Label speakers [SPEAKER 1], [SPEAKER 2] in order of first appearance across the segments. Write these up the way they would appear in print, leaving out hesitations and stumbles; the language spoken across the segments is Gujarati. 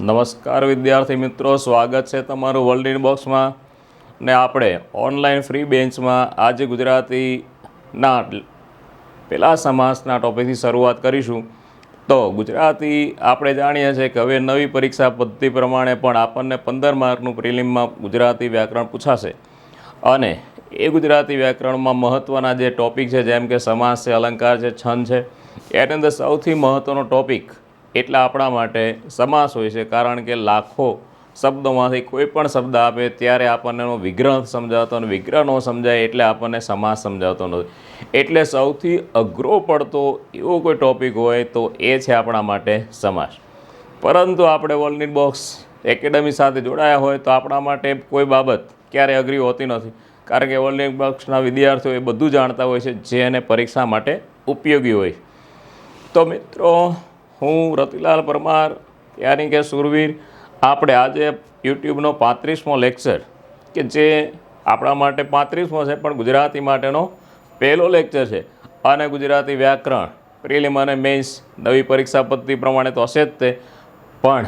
[SPEAKER 1] નમસ્કાર વિદ્યાર્થી મિત્રો, સ્વાગત છે તમારું વર્લ્ડ ઇનબોક્સમાં. ને આપણે ઓનલાઈન ફ્રી બેન્ચમાં આજે ગુજરાતીના પહેલા સમાસના ટોપિકથી શરૂઆત કરીશું. તો ગુજરાતી આપણે જાણીએ છીએ કે હવે નવી પરીક્ષા પદ્ધતિ પ્રમાણે પણ આપણને 15 માર્કનું પ્રિલિમમાં ગુજરાતી વ્યાકરણ પૂછાશે. અને એ ગુજરાતી વ્યાકરણમાં મહત્ત્વના જે ટોપિક છે, જેમ કે સમાસ છે, અલંકાર છે, છંદ છે, એની અંદર સૌથી મહત્ત્વનો ટોપિક એટલે આપણા માટે સમાસ હોય છે. કારણ કે લાખો શબ્દોમાંથી કોઈ પણ શબ્દ આપે ત્યારે આપણને એનો વિગ્રહ સમજાવતો, અને વિગ્રહ ન સમજાય એટલે આપણને સમાસ સમજાવતો નથી. એટલે સૌથી અઘરો પડતો એવો કોઈ ટોપિક હોય તો એ છે આપણા માટે સમાસ. પરંતુ આપણે વર્લ્ડ ઇનબોક્સ એકેડમી સાથે જોડાયા હોય તો આપણા માટે કોઈ બાબત ક્યારેય અઘરી હોતી નથી. કારણ કે વર્લ્ડ ઇનબોક્સના વિદ્યાર્થીઓ એ બધું જાણતા હોય છે જે એને પરીક્ષા માટે ઉપયોગી હોય. તો મિત્રો, હું રતિલાલ પરમાર યાની કે સુરવીર, આપણે આજે યુટ્યુબનો 35મો લેક્ચર, કે જે આપણા માટે 35મો છે પણ ગુજરાતી માટેનો પહેલો લેક્ચર છે. અને ગુજરાતી વ્યાકરણ પ્રિલિમ અને મેન્સ નવી પરીક્ષા પદ્ધતિ પ્રમાણે તો હશે જ તે, પણ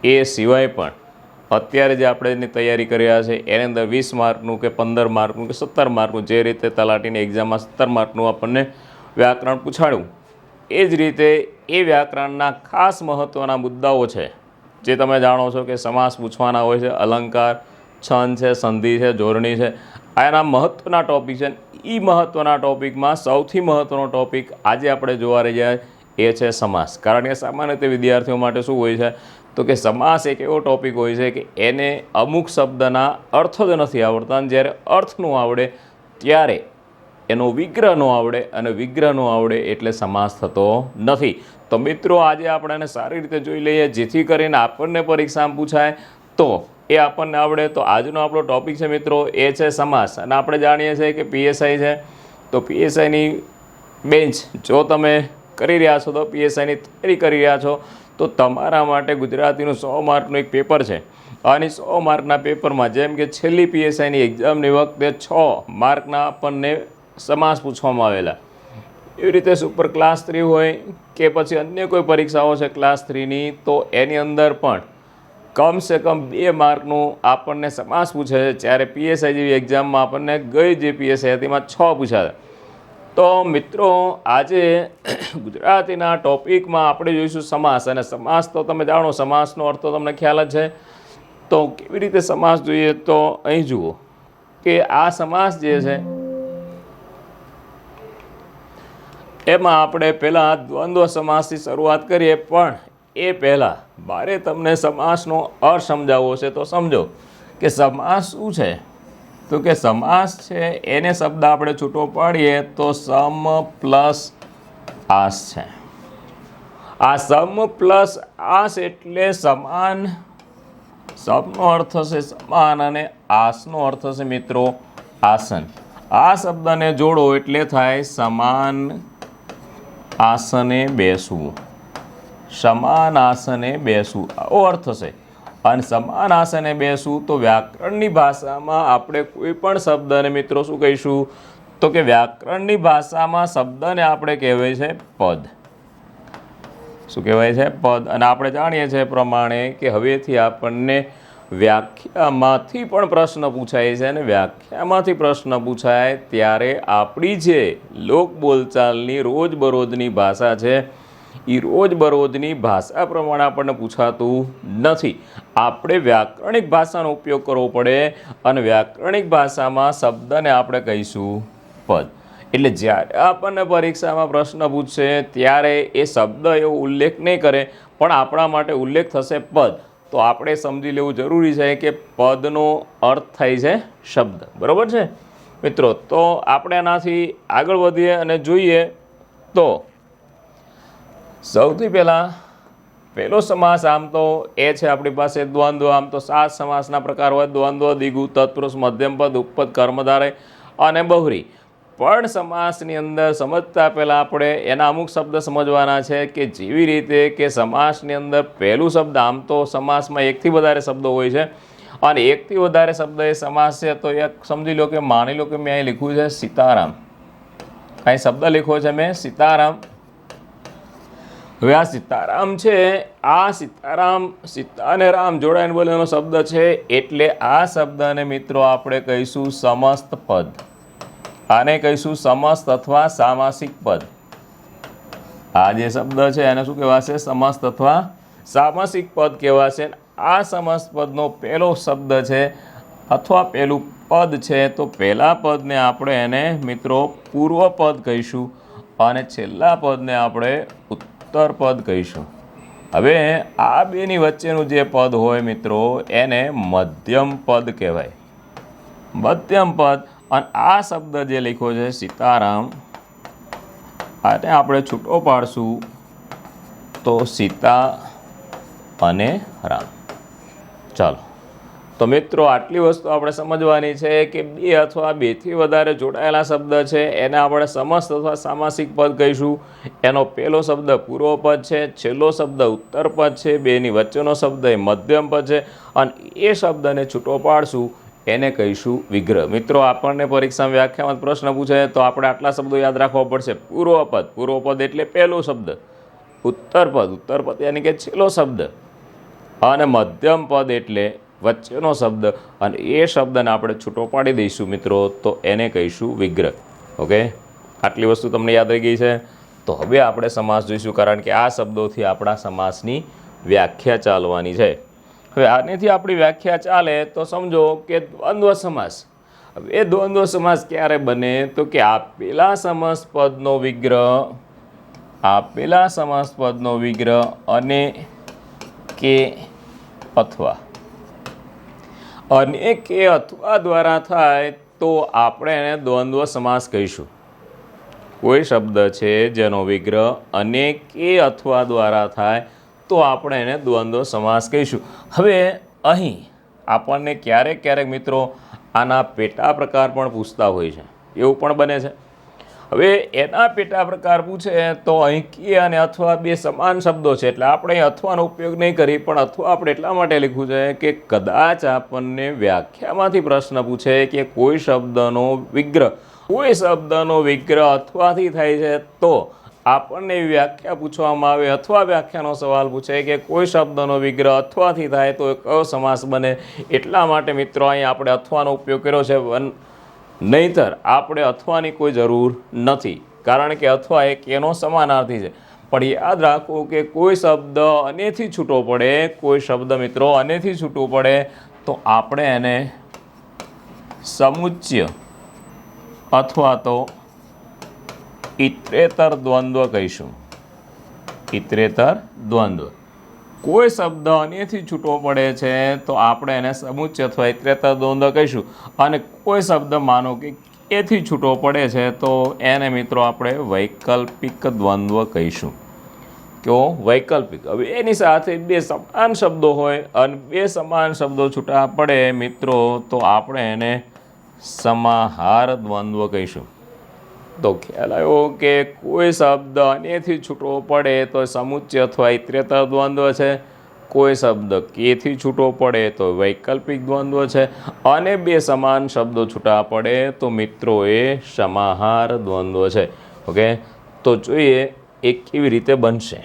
[SPEAKER 1] એ સિવાય પણ અત્યારે જે આપણે એની તૈયારી કરી રહ્યા છે એની અંદર 20 માર્કનું કે 15 માર્કનું કે 17 માર્કનું, જે રીતે તલાટીની એક્ઝામમાં 17 માર્કનું આપણને વ્યાકરણ પૂછાડ્યું, એ જ રીતે એ વ્યાકરણના ખાસ મહત્ત્વના મુદ્દાઓ છે જે તમે જાણો છો કે સમાસ પૂછવાના હોય છે, અલંકાર, છંદ છે, સંધિ છે, જોડણી છે, આના મહત્ત્વના ટૉપિક છે. એ મહત્ત્વના ટૉપિકમાં સૌથી મહત્ત્વનો ટૉપિક આજે આપણે જોવા રહ્યા એ છે સમાસ. કારણ કે સામાન્ય રીતે વિદ્યાર્થીઓ માટે શું હોય છે તો કે સમાસ એક એવો ટૉપિક હોય છે કે એને અમુક શબ્દના અર્થો જ નથી આવડતા, અને જ્યારે અર્થ ન આવડે ત્યારે એનો વિગ્રહ ન આવડે, અને વિગ્રહ ન આવડે એટલે સમાસ થતો નથી. તો મિત્રો, આજે આપણે એને સારી રીતે જોઈ લઈએ જેથી કરીને આપણને પરીક્ષામાં પૂછાય તો એ આપણને આવડે. તો આજનો આપણો ટૉપિક છે મિત્રો, એ છે સમાસ. અને આપણે જાણીએ છીએ કે પીએસઆઈ છે, તો પીએસઆઈની બેન્ચ જો તમે કરી રહ્યા છો, તો પીએસઆઈની તૈયારી કરી રહ્યા છો, તો તમારા માટે ગુજરાતીનું 100 માર્કનું એક પેપર છે. અને 100 માર્કના પેપરમાં જેમ કે છેલ્લી પીએસઆઈની એક્ઝામની વખતે 6 માર્કના આપણને સમાસ પૂછવામાં આવેલા, એવી રીતે સુપર ક્લાસ 3 હોય કે પછી અન્ય કોઈ પરીક્ષાઓ છે ક્લાસ 3ની, તો એની અંદર પણ કમસે કમ 2 માર્કનું આપણને સમાસ પૂછે છે. જ્યારે પીએસઆઈ જેવી એક્ઝામમાં આપણને ગઈ જે પીએસઆઈ હતી એમાં 6 પૂછાતા. તો મિત્રો, આજે ગુજરાતીના ટોપિકમાં આપણે જોઈશું સમાસ. અને સમાસ તો તમે જાણો, સમાસનો અર્થ તો તમને ખ્યાલ જ છે. તો કેવી રીતે સમાસ જોઈએ, તો અહીં જુઓ કે આ સમાસ જે છે એમાં આપણે પહેલાં દ્વંદ્વ સમાસથી શરૂઆત કરીએ. પણ એ પહેલાં મારે તમને સમાસનો અર્થ સમજાવવો છે. તો સમજો કે સમાસ શું છે. તો કે સમાસ છે એને શબ્દ આપણે છૂટો પાડીએ તો સમ પ્લસ આસ છે. આ સમ પ્લસ આસ એટલે સમાન. સમનો અર્થ થશે સમાન અને આસનો અર્થ થશે મિત્રો આસન. આ શબ્દને જોડો એટલે થાય સમાન આસને બેસવું. સમાન આસને બેસવું, આવો અર્થ થશે. અને સમાન આસને બેસવું, તો વ્યાકરણની ભાષામાં આપણે કોઈ પણ શબ્દને મિત્રો શું કહીશું, તો કે વ્યાકરણની ભાષામાં શબ્દને આપણે કહેવાય છે પદ. શું કહેવાય છે? પદ. અને આપણે જાણીએ છીએ પ્રમાણે કે હવેથી આપણને વ્યાખ્યામાંથી પણ પ્રશ્ન પૂછાય છે. અને વ્યાખ્યામાંથી પ્રશ્ન પૂછાય ત્યારે આપણી જે લોક બોલચાલની રોજબરોજની ભાષા છે, એ રોજબરોજની ભાષા પ્રમાણે આપણને પૂછાતું નથી. આપણે વ્યાકરણિક ભાષાનો ઉપયોગ કરવો પડે, અને વ્યાકરણિક ભાષામાં શબ્દને આપણે કહીશું પદ. એટલે જ્યારે આપણને પરીક્ષામાં પ્રશ્ન પૂછશે ત્યારે એ શબ્દ એવો ઉલ્લેખ નહીં કરે, પણ આપણા માટે ઉલ્લેખ થશે પદ. તો આપણે સમજી લેવું જરૂરી છે કે પદનો અર્થ થાય છે શબ્દ. બરાબર છે મિત્રો? તો આપણે આનાથી આગળ વધીએ અને જોઈએ. તો સૌથી પહેલો સમાસ આમ તો એ છે આપણી પાસે દ્વંદ્વ. આમ તો 7 સમાસના પ્રકાર હોય: દ્વંદ્વ, દ્વિગુ, તત્પુરુષ, મધ્યમપદ, ઉપપદ, કર્મધારય અને બહુરી. પણ સમાસની અંદર સમજતા પહેલાં આપણે એના અમુક શબ્દ સમજવાના છે, કે જેવી રીતે કે સમાસની અંદર પહેલું શબ્દ, આમ તો સમાસમાં એકથી વધારે શબ્દો હોય છે, અને એકથી વધારે શબ્દ એ સમાસ છે. તો એક સમજી લો કે માની લો કે મેં અહીં લખ્યું છે સીતારામ. અહીં શબ્દ લખ્યો છે મેં સીતારામ. હવે આ સીતારામ છે, આ સીતારામ, સીતા અને રામ જોડાઈને બોલેલો શબ્દ છે, એટલે આ શબ્દને મિત્રો આપણે કહીશું સમસ્ત પદ. આને કહીશું સમસ્ત અથવા સામાસિક પદ. આ જે શબ્દ છે એને શું કહેવાશે? સમસ્ત અથવા સામાસિક પદ કહેવાશે. આ સમસ્ત પદનો પહેલો શબ્દ છે અથવા પહેલું પદ છે, તો પહેલા પદને આપણે એને મિત્રો પૂર્વ પદ કહીશું અને છેલ્લા પદને આપણે ઉત્તર પદ કહીશું. હવે આ બેની વચ્ચેનું જે પદ હોય મિત્રો એને મધ્યમ પદ કહેવાય. મધ્યમ પદ. અને આ શબ્દ જે લખ્યો છે સીતારામ, આને આપણે છૂટો પાડશું તો સીતા અને રામ. ચાલો, તો મિત્રો આટલી વસ્તુ આપણે સમજવાની છે કે બે અથવા બેથી વધારે જોડાયેલા શબ્દ છે એને આપણે સમસ્ત અથવા સામાસિક પદ કહીશું. એનો પહેલો શબ્દ પૂર્વ પદ છે, છેલ્લો શબ્દ ઉત્તર પદ છે, બેની વચ્ચેનો શબ્દ એ મધ્યમ પદ છે અને એ શબ્દને છૂટો પાડશું એને કહીશું વિગ્રહ. મિત્રો આપણને પરીક્ષામાં વ્યાખ્યામાં પ્રશ્ન પૂછે તો આપણે આટલા શબ્દો યાદ રાખવા પડશે. પૂર્વ પદ એટલે પહેલો શબ્દ, ઉત્તર પદ યાની કે છેલ્લો શબ્દ, અને મધ્યમ પદ એટલે વચ્ચેનો શબ્દ, અને એ શબ્દને આપણે છૂટો પાડી દઈશું મિત્રો તો એને કહીશું વિગ્રહ. ઓકે, આટલી વસ્તુ તમને યાદ રહી ગઈ છે. તો હવે આપણે સમાસ જોઈશું, કારણ કે આ શબ્દોથી આપણા સમાસની વ્યાખ્યા ચાલવાની છે. હવે આનેથી આપણી વ્યાખ્યા ચાલે તો સમજો કે દ્વંદ્વ સમાસ. હવે દ્વંદ્વ સમાસ ક્યારે બને? તો કે આપેલા સમાસ પદનો વિગ્રહ અને કે અથવા દ્વારા થાય તો આપણે એને દ્વંદ્વ સમાસ કહીશું. કોઈ શબ્દ છે જેનો વિગ્રહ અને કે અથવા દ્વારા થાય તો આપણે એને દ્વંદ્વ સમાસ કહીશું. હવે અહીં આપણને ક્યારેક મિત્રો આના પેટા પ્રકાર પણ પૂછતા હોય છે, એવું પણ બને છે. હવે એના પેટા પ્રકાર પૂછે તો અહીં કે અને અથવા બે સમાન શબ્દો છે, એટલે આપણે અહીં અથવાનો ઉપયોગ નહીં કરી, પણ અથવા આપણે એટલા માટે લખવું છે કે કદાચ આપણને વ્યાખ્યામાંથી પ્રશ્ન પૂછે કે કોઈ શબ્દનો વિગ્રહ અથવાથી થાય છે, તો આપણને એવી વ્યાખ્યા પૂછવામાં આવે અથવા વ્યાખ્યાનો સવાલ પૂછે કે કોઈ શબ્દનો વિગ્રહ અથવાથી થાય તો કયો સમાસ બને. એટલા માટે મિત્રો અહીં આપણે અથવાનો ઉપયોગ કર્યો છે, નહીંતર આપણે અથવાની કોઈ જરૂર નથી, કારણ કે અથવા એક એનો સમાનાર્થી છે. પણ યાદ રાખો કે કોઈ શબ્દ અનેથી છૂટો પડે, કોઈ શબ્દ મિત્રો અનેથી છૂટવું પડે તો આપણે એને સમુચ્ચય અથવા તો ઇતરેતર દ્વંદ્વ કહીશું. ઇતરેતર દ્વંદ્વ. કોઈ શબ્દ અનેથી છૂટો પડે છે તો આપણે એને સમુચ્ચય અથવા ઇતરેતર દ્વંદ્વ કહીશું. અને કોઈ શબ્દ માનો કે એથી છૂટો પડે છે તો એને મિત્રો આપણે વૈકલ્પિક દ્વંદ્વ કહીશું. કેવો? વૈકલ્પિક. હવે એની સાથે બે સમાન શબ્દો હોય અને બે સમાન શબ્દો છૂટા પડે મિત્રો તો આપણે એને સમાહાર દ્વંદ્વ કહીશું. તો ખ્યાલ આવ્યો કે કોઈ શબ્દ અનેથી છૂટો પડે તો સમુચ્ચય અથવા ઇતરેતર દ્વંદ્વ છે, કોઈ શબ્દ કેથી છૂટો પડે તો વૈકલ્પિક દ્વંદ્વ છે, અને બે સમાન શબ્દો છૂટા પડે તો મિત્રો એ સમાહાર દ્વંદ્વ છે. ઓકે, તો જોઈએ એ કેવી રીતે બનશે.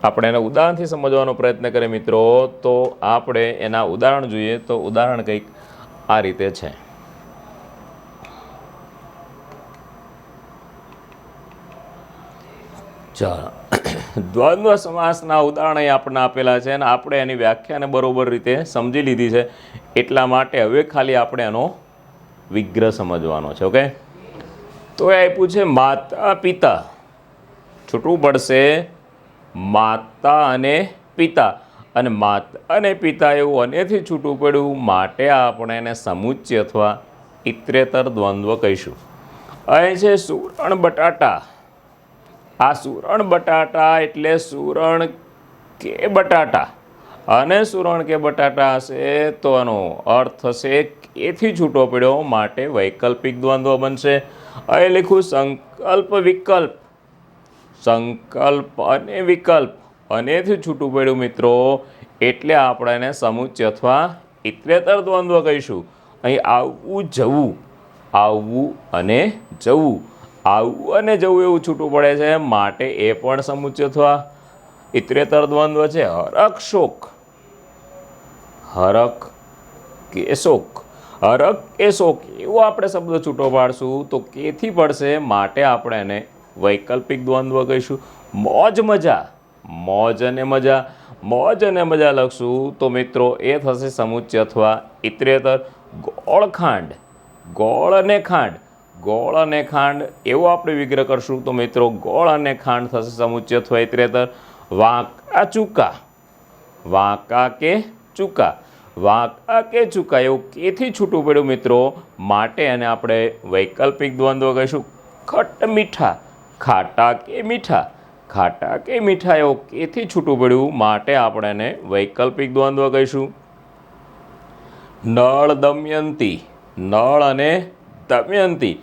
[SPEAKER 1] આપણે એના ઉદાહરણથી સમજવાનો પ્રયત્ન કરીએ મિત્રો. તો આપણે એના ઉદાહરણ જોઈએ તો ઉદાહરણ કંઈક આ રીતે છે. ચાલો, દ્વંદ્વ સમાસના ઉદાહરણ અહીં આપણને આપેલા છે અને આપણે એની વ્યાખ્યાને બરોબર રીતે સમજી લીધી છે. એટલા માટે હવે ખાલી આપણે એનો વિગ્રહ સમજવાનો છે. ઓકે, તો એ આપ્યું છે માતા પિતા, છૂટવું પડશે માતા અને પિતા, અને માતા અને પિતા એવું અનેથી છૂટું પડ્યું માટે આપણે એને સમુચ્ચય અથવા ઇતરેતર દ્વંદ્વ કહીશું. અહીં છે સુરણ બટાટા. આ સુરણ બટાટા એટલે સુરણ કે બટાટા, અને સુરણ કે બટાટા હશે તો એનો અર્થ થશે કેથી છૂટો પડ્યો માટે વૈકલ્પિક દ્વંદ્વ બનશે. અહીં લખ્યું સંકલ્પ વિકલ્પ. સંકલ્પ અને વિકલ્પ અનેથી છૂટું પડ્યું મિત્રો, એટલે આપણે એને સમુચ્ચય અથવા ઇતરેતર દ્વંદ્વ કહીશું. અહીં આવવું જવું, આવવું અને જવું આવું અને જવું એવું છૂટું પડે છે, માટે એ પણ સમુચ્ચય અથવા ઇતરેતર દ્વંદ્વ છે. હરક શોક, હરક કે શોક, હરક કે શોક એવો આપણે શબ્દ છૂટો પાડશું તો કેથી પડશે, માટે આપણે એને વૈકલ્પિક દ્વંદ્વ કહીશું. મોજ મજા, મોજ અને મજા, મોજ અને મજા લખશું તો મિત્રો એ થશે સમુચ્ચય અથવા ઇતરેતર. ગોળખાંડ, ગોળ અને ખાંડ, ગોળ અને ખાંડ એવો આપણે વિગ્રહ કરશું તો મિત્રો ગોળ અને ખાંડ થશે સમુચ્ચય અથવા ઇતરેતર. વાંકા ચૂકા, વાંકા કે ચૂકા, વાંકા કે ચૂકા એવું કેથી છૂટું પડ્યું મિત્રો, માટે એને આપણે વૈકલ્પિક દ્વંદ્વ કહીશું. ખટ મીઠા, ખાટા કે મીઠા, ખાટા કે મીઠા એવું કેથી છૂટું પડ્યું, માટે આપણે એને વૈકલ્પિક દ્વંદ્વ કહીશું. નળ દમયંતી, નળ અને દમયંતી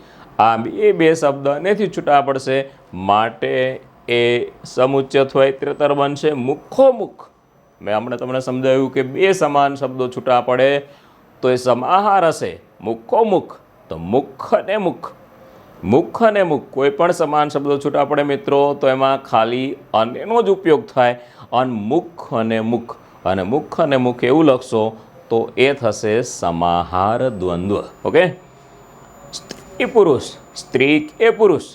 [SPEAKER 1] આ બે શબ્દ અનેથી છૂટા પડશે, માટે એ સમુચ્ચય અથવા ઇતરેતર બનશે. મુખોમુખ, મેં હમણાં તમને સમજાવ્યું કે બે સમાન શબ્દો છૂટા પડે તો એ સમાહાર હશે. મુખોમુખ તો મુખ અને મુખ, મુખ અને મુખ કોઈ પણ સમાન શબ્દો છૂટા પડે મિત્રો તો એમાં ખાલી અનેનો જ ઉપયોગ થાય. અને મુખ અને મુખ, અને મુખ અને મુખ એવું લખશો તો એ થશે સમાહાર દ્વંદ્વ. ઓકે. સ્ત્રી પુરુષ, સ્ત્રી કે પુરુષ,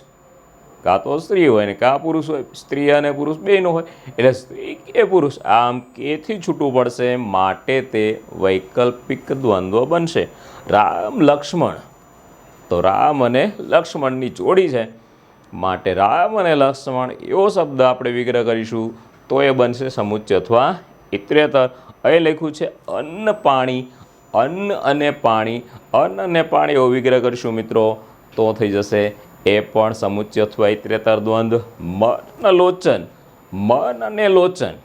[SPEAKER 1] કાં તો સ્ત્રી હોય ને કાં પુરુષ હોય, સ્ત્રી અને પુરુષ બેયનો હોય, એટલે સ્ત્રી કે પુરુષ આમ કેથી છૂટું પડશે, માટે તે વૈકલ્પિક દ્વંદ્વ બનશે. રામ લક્ષ્મણ, તો રામ અને લક્ષ્મણની જોડી છે, માટે રામ અને લક્ષ્મણ એવો શબ્દ આપણે વિગ્રહ કરીશું તો એ બનશે સમુચ્ચય અથવા ઇતરેતર. અહીં લખ્યું છે અન્ન પાણી, અન્ન અને પાણી, અન્ન અને પાણી એવો વિગ્રહ કરીશું મિત્રો તો થઈ જશે એ પણ સમુચ્ચય અથવા ઇતરેતર દ્વંદ્વ. મન લોચન, મન અને લોચન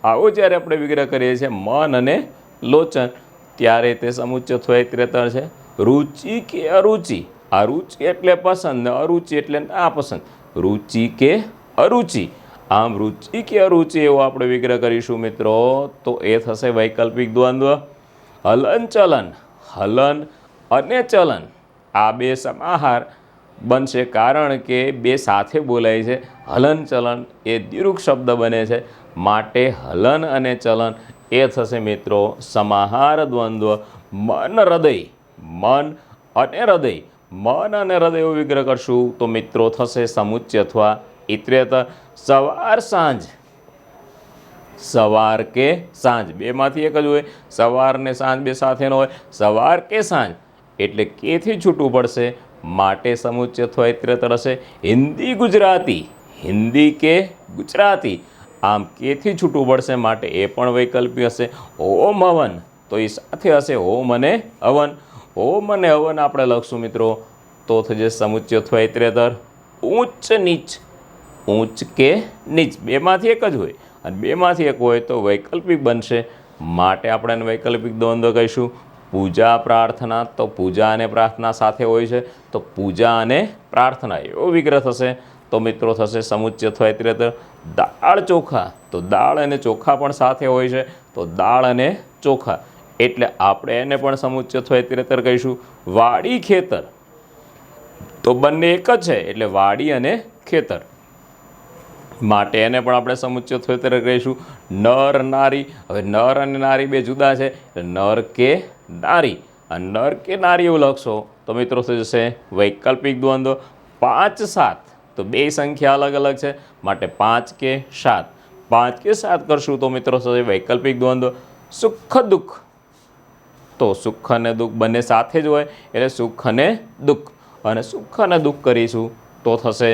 [SPEAKER 1] આવો જ્યારે આપણે વિગ્રહ કરીએ છીએ મન અને લોચન ત્યારે તે સમુચ્ચય અથવા ઇતરેતર છે. રુચિ કે અરુચિ, આ રુચિ એટલે પસંદ ને અરુચિ એટલે નાપસંદ, રુચિ કે અરુચિ, આમ રુચિ કે અરુચિ એવો આપણે વિગ્રહ કરીશું મિત્રો તો એ થશે વૈકલ્પિક દ્વંદ્વ. હલન ચલન, હલન અને ચલન આ બે સમાહાર બનશે, કારણ કે બે સાથે બોલાય છે. હલન ચલન એ દીર્ઘ શબ્દ બને છે, માટે હલન અને ચલન એ થશે મિત્રો સમાહાર દ્વંદ્વ. મન હૃદય, મન અને હૃદય, મન અને હૃદય એવો વિગ્રહ કરશું તો મિત્રો થશે સમુચ્ચય અથવા ઇતરેતર. સવાર સાંજ, સવાર કે સાંજ બેમાંથી એક જ હોય, સવાર ને સાંજ બે સાથેનો હોય, સવાર કે સાંજ એટલે કેથી છૂટું પડશે, માટે સમુચ્ચય અથવા ઇતરેતર હશે. હિન્દી ગુજરાતી, હિન્દી કે ગુજરાતી આમ કેથી છૂટું પડશે, માટે એ પણ વૈકલ્પિક હશે. હોમ હવન તો એ સાથે હશે હોમ અને હવન, હોમ અને હવન આપણે લખશું મિત્રો તો થઈ જશે સમુચ્ચય અથવા ઇતરેતર. ઊંચ નીચ, ઊંચ કે નીચ બેમાંથી એક જ હોય અને બેમાંથી એક હોય તો વૈકલ્પિક બનશે, માટે આપણે એને વૈકલ્પિક દ્વંદ્વ કહીશું. પૂજા પ્રાર્થના, તો પૂજા અને પ્રાર્થના સાથે હોય છે તો પૂજા અને પ્રાર્થના એવો વિગ્રહ થશે તો મિત્રો થશે સમુચ્ચય અથવા ઇતરેતર. દાળ ચોખા, તો દાળ અને ચોખા પણ સાથે હોય છે તો દાળ અને ચોખા એટલે આપણે એને પણ સમુચ્ચય અથવા ઇતરેતર કહીશું. વાડી ખેતર, તો બંને એક જ છે એટલે વાડી અને ખેતર, માટે એને પણ આપણે સમુચ્ચય અથવા ઇતરેતર કહીશું. નર નારી, હવે નર અને નારી બે જુદા છે એટલે નર કે નારી, આ નર કે નારી એવું લખશો તો મિત્રો થઈ જશે વૈકલ્પિક દ્વંદ્વ. 5 7, તો બે સંખ્યા અલગ અલગ છે માટે 5 કે 7, 5 કે 7 કરશું તો મિત્રો થશે વૈકલ્પિક દ્વંદ્વ. સુખ દુઃખ, તો સુખ અને દુઃખ બંને સાથે જ હોય એટલે સુખ અને દુઃખ, અને સુખ અને દુઃખ કરીશું તો થશે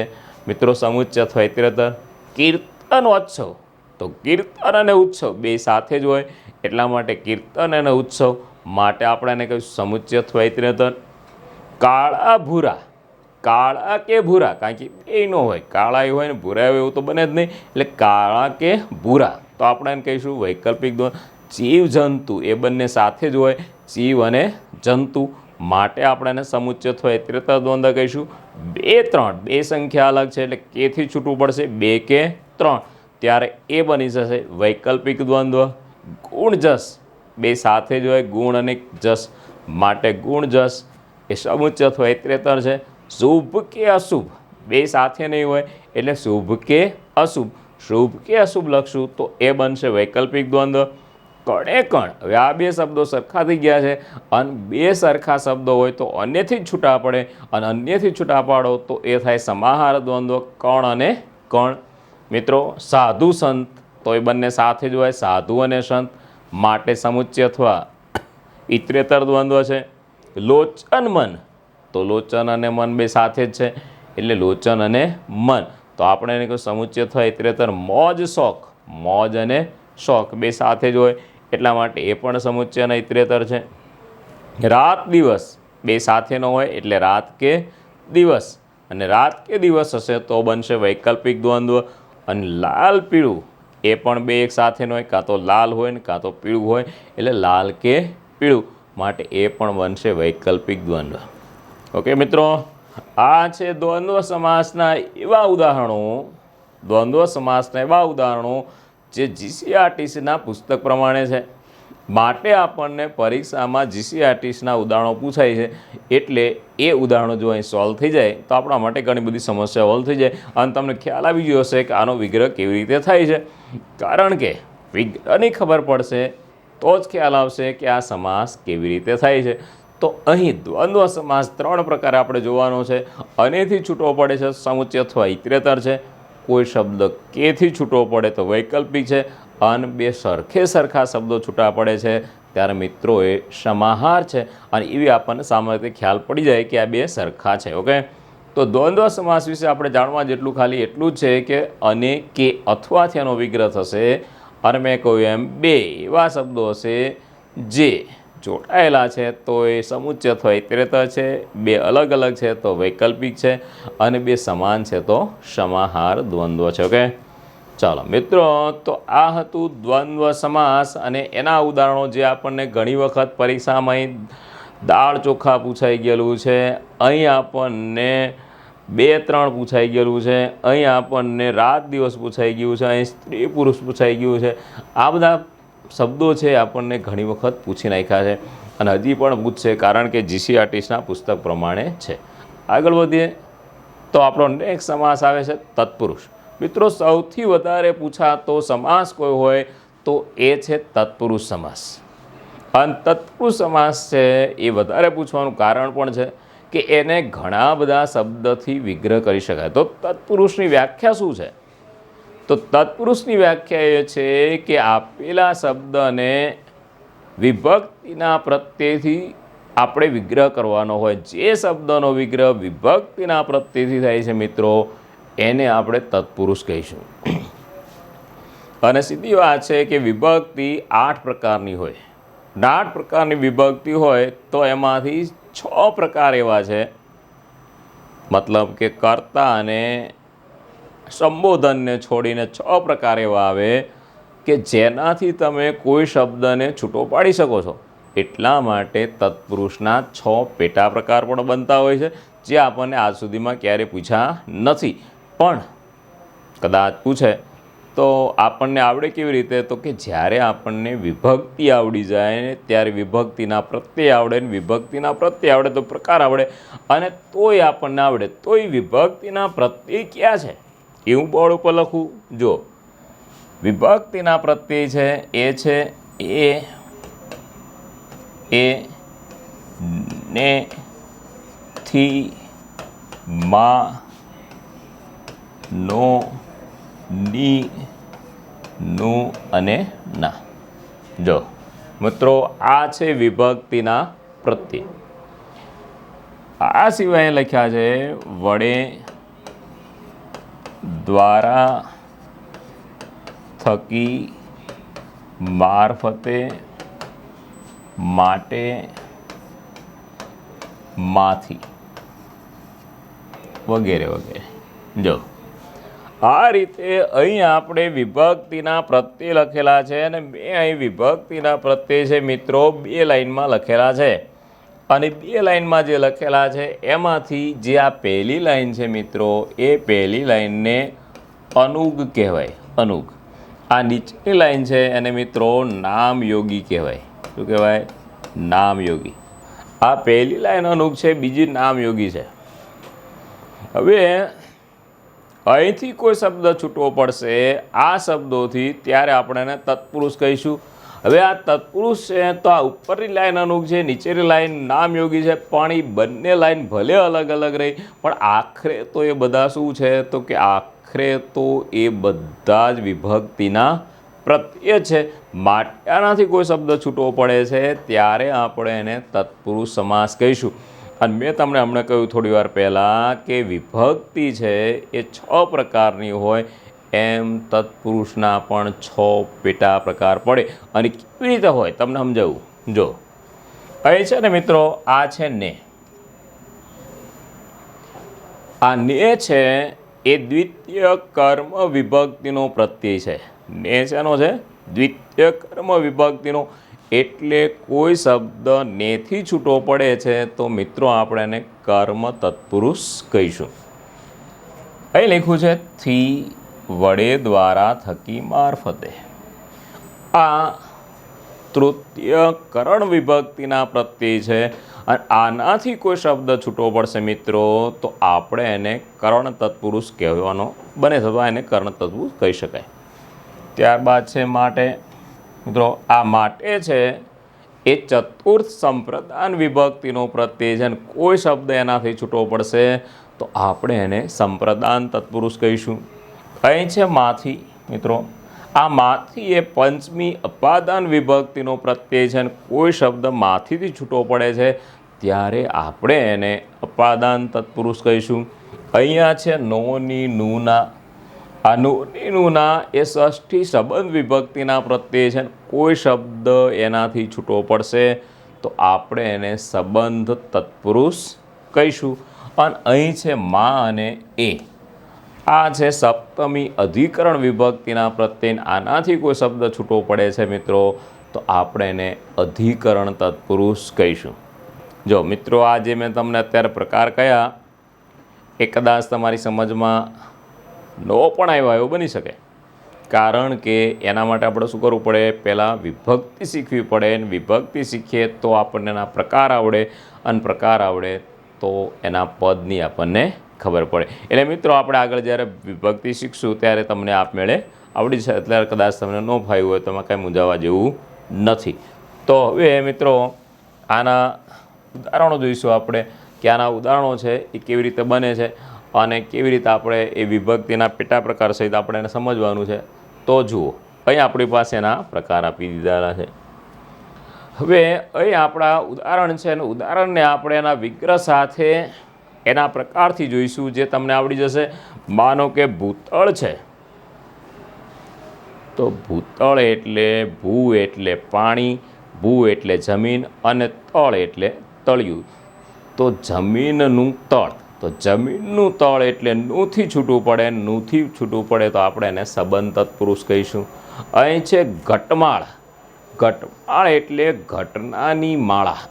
[SPEAKER 1] મિત્રો સમુચ્ચય અથવા ઇતરેતર. કીર્તનોત્સવ, તો કીર્તન અને ઉત્સવ બે સાથે જ હોય એટલા માટે કીર્તન અને ઉત્સવ, માટે આપણે એને કહીશું સમુચ્ચય અથવા ઇતરેતર. કાળા ભૂરા, કાળા કે ભૂરા કારણ કે બે નો હોય, કાળા હોય ને ભૂરા હોય એવું તો બને જ નહીં એટલે કાળા કે ભૂરા તો આપણે એને કહીશું વૈકલ્પિક દ્વંદ્વ. જીવ જંતુ એ બંને સાથે જ હોય, જીવ અને જંતુ, માટે આપણે એને સમુચ્ચય અથવા ઇતરેતર દ્વંદ્વ કહીશું. 2 3, બે સંખ્યા અલગ છે એટલે કેથી છૂટવું પડશે 2 કે 3, ત્યારે એ બની જશે વૈકલ્પિક દ્વંદ્વ. ગુણ જસ બે સાથે જ હોય, ગુણ અને જસ, માટે ગુણ જસ એ સમુચ્ચય અથવા ઇતરેતર છે શુભ કે અશુભ બે સાથે નહીં હોય એટલે શુભ કે અશુભ. શુભ કે અશુભ લખશું તો એ બનશે વૈકલ્પિક દ્વંદ્વ. કણે કણ, હવે આ બે શબ્દો સરખા થઈ ગયા છે અને બે સરખા શબ્દો હોય તો અન્યથી જ છૂટા પડે અને અન્યથી છૂટા પાડો તો એ થાય સમાહાર દ્વંદ્વ કણ અને કણ. મિત્રો સાધુ સંત તો એ બંને સાથે જ હોય, સાધુ અને સંત માટે સમુચ્ચય અથવા ઇતરેતર દ્વંદ્વ છે. લોચન મન તો લોચન અને મન બે સાથે જ છે એટલે લોચન અને મન. તો આપણે એને કહ્યું સમુચ્ચય અથવા ઇતરેતર. મોજ શોખ, મોજ અને શોખ બે સાથે જ હોય એટલા માટે એ પણ સમુચ્ચય અને ઇતરેતર છે. રાત દિવસ બે સાથે ન હોય એટલે રાત કે દિવસ, અને રાત કે દિવસ હશે તો બનશે વૈકલ્પિક દ્વંદ્વ. અને લાલ પીળું એ પણ બે એક સાથે ન હોય, કાં તો લાલ હોય ને કાં તો પીળું હોય એટલે લાલ કે પીળું, માટે એ પણ બનશે વૈકલ્પિક દ્વંદ્વ. ઓકે મિત્રો, આ છે દ્વંદ્વ સમાસના એવા ઉદાહરણો, દ્વંદ્વ સમાસના એવા ઉદાહરણો જે જીસીઆરટીસીના પુસ્તક પ્રમાણે છે. માટે આપણને પરીક્ષામાં જીસીઆરટીસીના ઉદાહરણો પૂછાય છે એટલે એ ઉદાહરણો જો અહીં સોલ્વ થઈ જાય તો આપણા માટે ઘણી બધી સમસ્યાઓ હલ થઈ જાય અને તમને ખ્યાલ આવી ગયો હશે કે આનો વિગ્રહ કેવી રીતે થાય છે. કારણ કે વિગ્રહની ખબર પડશે તો જ ખ્યાલ આવશે કે આ સમાસ કેવી રીતે થાય છે. તો અહીં દ્વંદ્વ સમાસ ત્રણ પ્રકારે આપણે જોવાનો છે. અનેથી છૂટવો પડે છે સમુચ્ચય અથવા ઇતરેતર છે. કોઈ શબ્દ કેથી છૂટવો પડે તો વૈકલ્પિક છે. અને બે સરખા શબ્દો છૂટા પડે છે ત્યારે મિત્રો એ સમાહાર છે. અને એવી આપણને સામાન્ય રીતે ખ્યાલ પડી જાય કે આ બે સરખા છે. ઓકે, તો દ્વંદ્વ સમાસ વિશે આપણે જાણવા જેટલું ખાલી એટલું જ છે કે અને કે અથવાથી એનો વિગ્રહ થશે. અને મેં કહ્યું એમ બે એવા શબ્દો હશે જે જોડાયેલા છે તો એ સમુચ્ચય અથવા ઇતરેતર છે, બે અલગ અલગ છે તો વૈકલ્પિક છે, અને બે સમાન છે તો સમાહાર દ્વંદ્વ છે. ઓકે, ચાલો મિત્રો, તો આ હતું દ્વંદ્વ સમાસ અને એના ઉદાહરણો જે આપણને ઘણી વખત પરીક્ષામાં દાળ ચોખા પૂછાઈ ગયેલું છે, અહીં આપણને 2-3 પૂછાઈ ગયેલું છે, અહીં આપણને રાત દિવસ પૂછાઈ ગયું છે, અહીં સ્ત્રી પુરુષ પૂછાઈ ગયું છે. આ બધા શબ્દો છે આપણને ઘણી વખત પૂછી નાખ્યા છે અને હજી પણ પૂછશે કારણ કે જીસીઆરટીસીના પુસ્તક પ્રમાણે છે. આગળ વધીએ તો આપણો નેક્સ્ટ સમાસ આવે છે તત્પુરુષ. મિત્રો સૌથી વધારે પૂછાતો સમાસ કોઈ હોય તો એ છે તત્પુરુષ સમાસ. અને તત્પુરુષ સમાસ છે એ વધારે પૂછવાનું કારણ પણ છે કે એને ઘણા બધા શબ્દથી વિગ્રહ કરી શકાય. તો તત્પુરુષની વ્યાખ્યા શું છે? તો તત્પુરુષની વ્યાખ્યા એ છે કે આપેલા શબ્દને વિભક્તિના પ્રત્યયથી આપણે વિગ્રહ કરવાનો હોય. જે શબ્દનો વિગ્રહ વિભક્તિના પ્રત્યયથી થાય છે મિત્રો એને આપણે તત્પુરુષ કહીશું. અને સીધી વાત છે કે વિભક્તિ 8 પ્રકારની હોય. 8 પ્રકારની વિભક્તિ હોય તો એમાંથી 6 પ્રકાર એવા છે, મતલબ કે કર્તા અને સંબોધનને છોડીને 6 પ્રકાર એવા આવે કે જેનાથી તમે કોઈ શબ્દને છૂટો પાડી શકો છો. એટલા માટે તત્પુરુષના 6 પેટા પ્રકાર પણ બનતા હોય છે જે આપણને આજ સુધીમાં ક્યારેય પૂછ્યા નથી, પણ કદાચ પૂછે તો આપણને આવડે કેવી રીતે? તો કે જ્યારે આપણને વિભક્તિ આવડી જાય ત્યારે વિભક્તિના પ્રત્યય આવડે ને વિભક્તિના પ્રત્યય આવડે તો પ્રકાર આવડે, અને તોય આપણને આવડે તોય વિભક્તિના પ્રત્યય ક્યાં છે એ હું બોર્ડ ઉપર લખું. જો વિભક્તિના પ્રત્યય છે એ છે એ ને થી માં નો ની નું અને ના. જો મિત્રો આ છે વિભક્તિના પ્રત્યય. આ સિવાય લખ્યા છે વડે, દ્વારા, થકી, મારફતે, માટે, માંથી વગેરે વગેરે. જો આ રીતે અહીં આપણે વિભક્તિના પ્રત્યય લખેલા છે અને અહીં વિભક્તિના પ્રત્યય છે મિત્રો 2 લાઇનમાં લખેલા છે. અને 2 લાઇનમાં જે લખેલા છે એમાંથી જે આ પહેલી લાઇન છે મિત્રો એ પહેલી લાઇનને અનુગ કહેવાય. અનુગ. આ નીચેની લાઇન છે એને મિત્રો નામયોગી કહેવાય. શું કહેવાય? નામયોગી. આ પહેલી લાઇન અનુગ છે, બીજી નામયોગી છે. હવે અહીંથી કોઈ શબ્દ છૂટવો પડશે આ શબ્દોથી, ત્યારે આપણે એને તત્પુરુષ કહીશું. હવે આ તત્પુરુષ છે તો આ ઉપરની લાઈન અનુક છે, નીચેની લાઈન નામયોગી છે, પણ એ બંને લાઈન ભલે અલગ અલગ રહી પણ આખરે તો એ બધા શું છે, તો કે આખરે તો એ બધા જ વિભક્તિના પ્રત્યય છે. માટે આનાથી કોઈ શબ્દ છૂટવો પડે છે ત્યારે આપણે એને તત્પુરુષ સમાસ કહીશું. અને મેં તમને હમણાં કહ્યું થોડી વાર પહેલાં કે વિભક્તિ છે એ 6 પ્રકારની હોય, એમ તત્પુરુષના પણ 6 પેટા પ્રકાર પડે. અને કેવી રીતે હોય તમને સમજાવું. જો અહીં છે ને મિત્રો, આ છે ને, આ ને છે એ દ્વિતીય કર્મ વિભક્તિનો પ્રત્યય છે. ને શેનો છે? દ્વિતીય કર્મ વિભક્તિનો. એટલે કોઈ શબ્દ નેથી છૂટો પડે છે તો મિત્રો આપણે એને કર્મ તત્પુરુષ કહીશું. અહીં લખ્યું છે થી, વડે, દ્વારા, થકી, મારફતે. આ તૃતીય કરણ વિભક્તિના પ્રત્યય છે. અને આનાથી કોઈ શબ્દ છૂટવો પડશે મિત્રો તો આપણે એને કરણ તત્પુરુષ કહેવાનો બને, અથવા એને કરણ તત્પુરુષ કહી શકાય. ત્યારબાદ છે માટે. મિત્રો આ માટે છે એ ચતુર્થ સંપ્રદાન વિભક્તિનો પ્રત્યય છે. અને કોઈ શબ્દ એનાથી છૂટવો પડશે તો આપણે એને સંપ્રદાન તત્પુરુષ કહીશું. અહીં છે માથી. મિત્રો આ માથી એ પંચમી અપાદાન વિભક્તિનો પ્રત્યય છે. અને કોઈ શબ્દ માથીથી છૂટવો પડે છે ત્યારે આપણે એને અપાદાન તત્પુરુષ કહીશું. અહીંયા છે નોની, નુના. આ નોની, નુના એ ષષ્ઠી સંબંધ વિભક્તિના પ્રત્યય છે. કોઈ શબ્દ એનાથી છૂટવો પડશે તો આપણે એને સંબંધ તત્પુરુષ કહીશું. અને અહીં છે મા અને એ. આ છે સપ્તમી અધિકરણ વિભક્તિના પ્રત્યય. આનાથી કોઈ શબ્દ છૂટવો પડે છે મિત્રો તો આપણે એને અધિકરણ તત્પુરુષ કહીશું. જો મિત્રો, આ જે મેં તમને અત્યારે પ્રકાર કયા એ કદાચ તમારી સમજમાં નવો પણ આવ્યો એવું બની શકે. કારણ કે એના માટે આપણે શું કરવું પડે, પહેલાં વિભક્તિ શીખવી પડે. અને વિભક્તિ શીખીએ તો આપણને એના પ્રકાર આવડે, અને પ્રકાર આવડે તો એના પદની આપણને ખબર પડે. એટલે મિત્રો આપણે આગળ જ્યારે વિભક્તિ શીખશું ત્યારે તમને આપમેળે આવડી છે. એટલે કદાચ તમને ન ફાવ્યું હોય તો એમાં કાંઈ મૂંઝાવા જેવું નથી. તો હવે મિત્રો આના ઉદાહરણો જોઈશું આપણે કે આના ઉદાહરણો છે એ કેવી રીતે બને છે અને કેવી રીતે આપણે એ વિભક્તિના પેટા પ્રકાર સહિત આપણે એને સમજવાનું છે. તો જુઓ, અહીં આપણી પાસે એના પ્રકાર આપી દીધેલા છે. હવે અહીં આપણા ઉદાહરણ છે અને ઉદાહરણને આપણે એના વિગ્રહ સાથે એના પ્રકારથી જોઈશું, જે તમને આવડી જશે. માનો કે ભૂતળ છે, તો ભૂતળ એટલે ભૂ એટલે પાણી, ભૂ એટલે જમીન, અને તળ એટલે તળિયું. તો જમીનનું તળ, તો જમીનનું તળ એટલે નુંથી છૂટવું પડે. નુંથી છૂટવું પડે તો આપણે એને સંબંધ તત્પુરુષ કહીશું. અહીં છે ઘટમાળ. ઘટમાળ એટલે ઘટનાની માળા.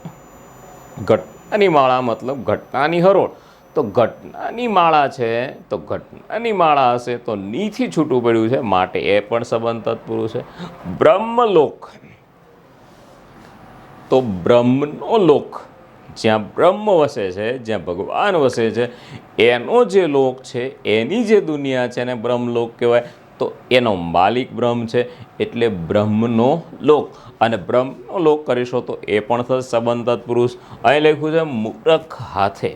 [SPEAKER 1] ઘટનાની માળા મતલબ ઘટનાની હરોળ. તો ઘટનાની માળા છે, તો ઘટનાની માળા હશે તો નીથી છૂટું પડ્યું છે, માટે એ પણ સંબંધ તત્પુરુષ છે. બ્રહ્મલોક, તો બ્રહ્મનો લોક, જ્યાં બ્રહ્મ વસે છે, જ્યાં ભગવાન વસે છે, એનો જે લોક છે, એની જે દુનિયા છે એને બ્રહ્મલોક કહેવાય. તો એનો માલિક બ્રહ્મ છે એટલે બ્રહ્મનો લોક. અને બ્રહ્મનો લોક કરીશો તો એ પણ થશે સંબંધ તત્પુરુષ. અહીં લખ્યું છે મૂરખ હાથે.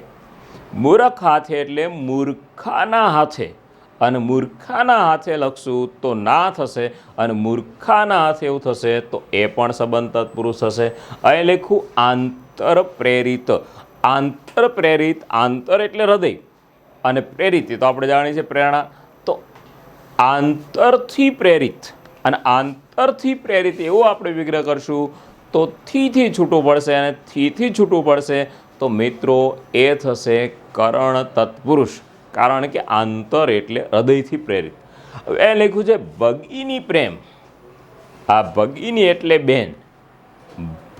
[SPEAKER 1] મૂરખ હાથે એટલે મૂર્ખાના હાથે. અને મૂર્ખાના હાથે લખશું તો ના થશે, અને મૂર્ખાના હાથે એવું થશે તો એ પણ સંબંધ તત્પુરુષ થશે. અહીં લખ્યું આંતર પ્રેરિત. આંતર પ્રેરિત, આંતર એટલે હૃદય અને પ્રેરિત તો આપણે જાણીએ છીએ પ્રેરણા. તો આંતરથી પ્રેરિત, અને આંતરથી પ્રેરિત એવું આપણે વિગ્રહ કરશું તો થીથી છૂટવું પડશે. અને થીથી છૂટવું પડશે તો મિત્રો એ થશે કરણ તત્પુરુષ. કારણ કે આંતર એટલે હૃદયથી પ્રેરિત. હવે એ લખ્યું છે ભગીની પ્રેમ. આ ભગીની એટલે બેન,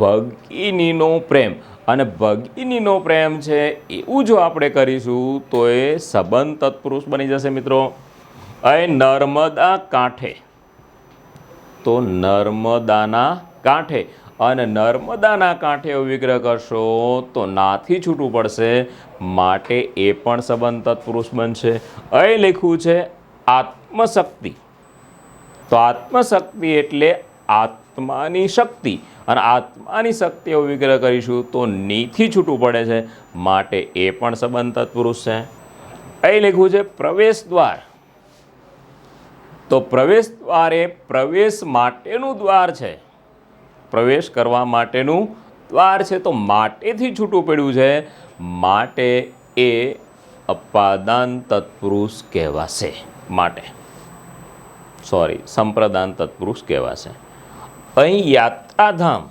[SPEAKER 1] ભગીનીનો પ્રેમ. અને ભગીનીનો પ્રેમ છે એવું જો આપણે કરીશું તો એ સંબંધ તત્પુરુષ બની જશે મિત્રો. અહીં નર્મદા કાંઠે, તો નર્મદાના કાંઠે. અને નર્મદાના કાંઠે એવો વિગ્રહ કરશો તો નાથી છૂટું પડશે, માટે એ પણ સબંધ તત્પુરુષ બનશે. અહીં લખ્યું છે આત્મશક્તિ, તો આત્મશક્તિ એટલે આત્માની શક્તિ, અને આત્માની શક્તિ એવો વિગ્રહ કરીશું તો નીથી છૂટું પડે છે, માટે એ પણ સબંધ તત્પુરુષ છે. અહીં લખ્યું છે પ્રવેશ દ્વાર, તો પ્રવેશ દ્વાર એ પ્રવેશ માટેનું દ્વાર છે, પ્રવેશ કરવા માટેનું દ્વાર છે, તો માટેથી છૂટું પડ્યું છે, માટે એ અપાદાન તત્પુરુષ કહેવાશે, સંપ્રદાન તત્પુરુષ કહેવાશે. અહીં યાત્રાધામ,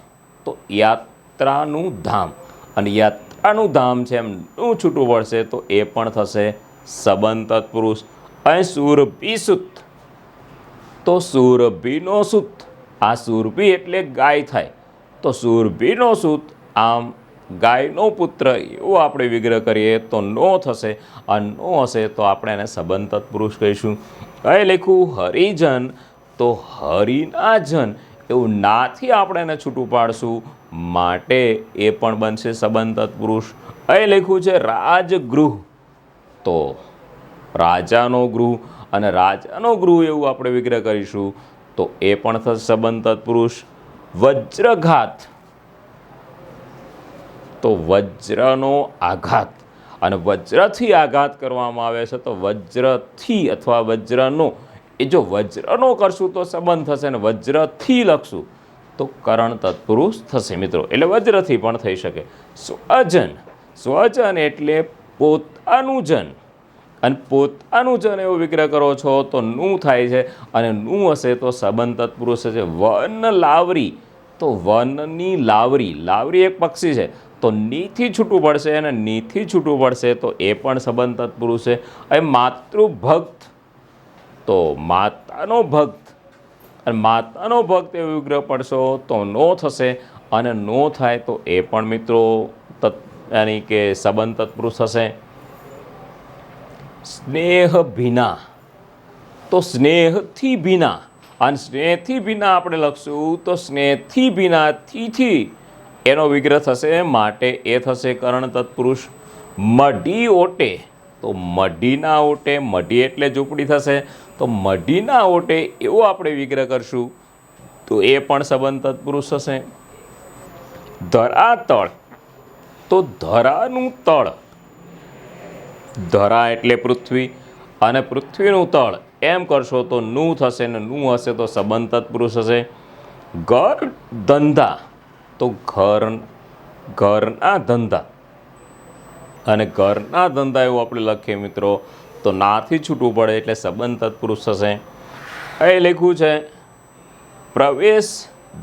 [SPEAKER 1] તો યાત્રાનું ધામ, અને યાત્રાનું ધામ છે એમ છૂટું પડશે તો એ પણ થશે સબંધ તત્પુરુષ. અહીં સુરભી સુત, તો સુરભીનો સુત, આ સુરભી એટલે ગાય થાય, તો સુરભીનો સુત આમ ગાયનો પુત્ર એવો આપણે વિગ્રહ કરીએ તો નો થશે, અને નો હશે તો આપણે એને સબંધ તત્પુરુષ કહીશું. અહીં લખ્યું હરિજન, તો હરિના જન એવું નાથી આપણે એને છૂટું પાડશું, માટે એ પણ બનશે સબંધ તત્પુરુષ. અહીં લખ્યું છે રાજગૃહ, તો રાજાનો ગૃહ, અને રાજાનો ગૃહ એવું આપણે વિગ્રહ કરીશું તો એ પણ થશે સબંધ તત્પુરુષ. વજ્રઘાત, તો વજ્રનો આઘાત, અને વજ્રથી આઘાત કરવામાં આવે છે, તો વજ્રથી અથવા વજ્રનો, એ જો વજ્રનો કરશું તો સંબંધ થશે, અને વજ્રથી લખશું તો કરણ તત્પુરુષ થશે મિત્રો, એટલે વજ્રથી પણ થઈ શકે. સ્વજન, સ્વજન એટલે પોતાનું જન, અને પોતાનું જન એવો વિગ્રહ કરો છો તો નું થાય છે, અને નું હશે તો સંબંધ તત્પુરુષ છે. વન લાવરી, તો વનની લાવરી, લાવરી એક પક્ષી છે, તો નીથી છૂટું પડશે, અને નીથી છૂટું પડશે તો એ પણ સંબંધ તત્પુરુષ છે. હવે માતૃભક્ત, તો માતાનો ભક્ત, અને માતાનો ભક્ત એવો વિગ્રહ પડશો તો નો થશે, અને નો થાય તો એ પણ મિત્રો યાની કે સંબંધ તત્પુરુષ થશે. સ્નેહ ભીના, તો સ્નેહથી ભીના, અને સ્નેહથી ભીના આપણે લખશું તો સ્નેહથી ભીના થી એનો વિગ્રહ થશે, માટે એ થશે કરણ તત્પુરુષ. મઢી ઓટે, તો મઢીના ઓટે, મઢી એટલે ઝૂંપડી થશે, તો મઢીના ઓટે એવો આપણે વિગ્રહ કરશું તો એ પણ સંબંધ તત્પુરુષ થશે. ધરાતળ, તો ધરાનું તળ, ધરા એટલે પૃથ્વી, અને પૃથ્વીનું તળ એમ કરશો તો નું થશે, ને નું હશે તો સંબંધ તત્પુરુષ હશે. ઘર ધંધા, તો ઘરના ધંધા, અને ઘરના ધંધા એવું આપણે લખીએ મિત્રો તો નાથી છૂટવું પડે એટલે સંબંધ તત્પુરુષ થશે. અહીં લખ્યું છે પ્રવેશ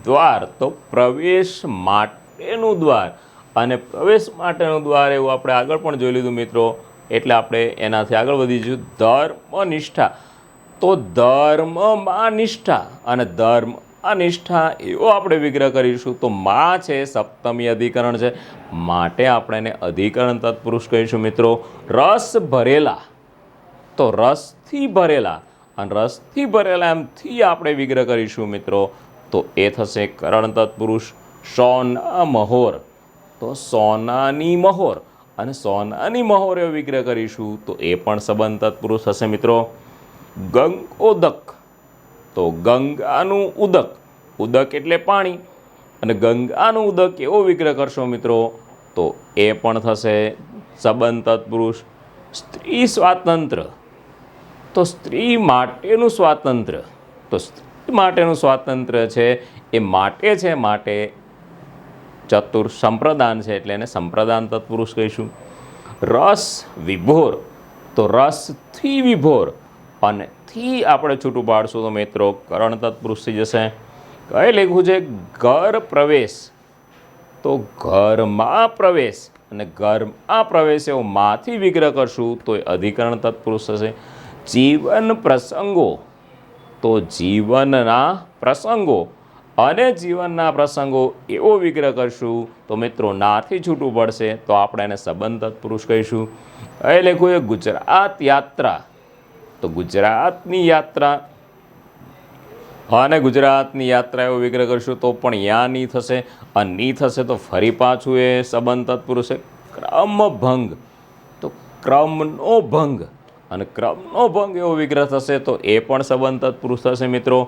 [SPEAKER 1] દ્વાર, તો પ્રવેશ માટેનું દ્વાર, અને પ્રવેશ માટેનું દ્વાર એવું આપણે આગળ પણ જોઈ લીધું મિત્રો, એટલે આપણે એનાથી આગળ વધીશું. ધર્મનિષ્ઠા, તો ધર્મમાં નિષ્ઠા, અને ધર્મ અનિષ્ઠા એવો આપણે વિગ્રહ કરીશું તો માં છે સપ્તમી અધિકરણ છે, માટે આપણે એને અધિકરણ તત્પુરુષ કહીશું મિત્રો. રસ ભરેલા, તો રસથી ભરેલા, અને રસથી ભરેલા એમથી આપણે વિગ્રહ કરીશું મિત્રો તો એ થશે કરણ તત્પુરુષ. સોના મહોર, તો સોનાની મહોર, અને સોનાની મહોર એવો વિગ્રહ કરીશું તો એ પણ સંબંધ તત્પુરુષ થશે મિત્રો. ગંગોદક, તો ગંગાનું ઉદક, ઉદક એટલે પાણી, અને ગંગાનું ઉદક એવો વિગ્રહ કરશો મિત્રો તો એ પણ થશે સંબંધ તત્પુરુષ. સ્ત્રી સ્વાતંત્ર્ય, તો સ્ત્રી માટેનું સ્વાતંત્ર્ય, તો સ્ત્રી માટેનું સ્વાતંત્ર્ય છે એ માટે છે, માટે સંપ્રદાન છે એટલે એને સંપ્રદાન તત્પુરુષ કહીશું. રસ વિભોર, તો રસથી વિભોર, અને થી આપણે છૂટું પાડશું તો મિત્રો કરણ તત્પુરુષ થઈ જશે. કઈ લખ્યું છે ઘર પ્રવેશ, તો ઘરમાં પ્રવેશ, અને ઘરમાં પ્રવેશ એવો માંથી વિગ્રહ કરશું તો એ અધિકરણ તત્પુરુષ થશે. જીવન પ્રસંગો, તો જીવનના પ્રસંગો, અને જીવનના પ્રસંગો એવો વિગ્રહ કરશું તો મિત્રો નાથી છૂટું પડશે તો આપણે એને સંબંધ તત્પુરુષ કહીશું. એ લખ્યું છે ગુજરાત યાત્રા, તો ગુજરાતની યાત્રા, અને ગુજરાતની યાત્રા એવો વિગ્રહ કરશું તો પણ યા ની થશે, અને ની થશે તો ફરી પાછું એ સંબંધ તત્પુરુષ છે. ક્રમભંગ તો ક્રમનો ભંગ, અને ક્રમનો ભંગ એવો વિગ્રહ થશે તો એ પણ સંબંધ તત્પુરુષ થશે મિત્રો.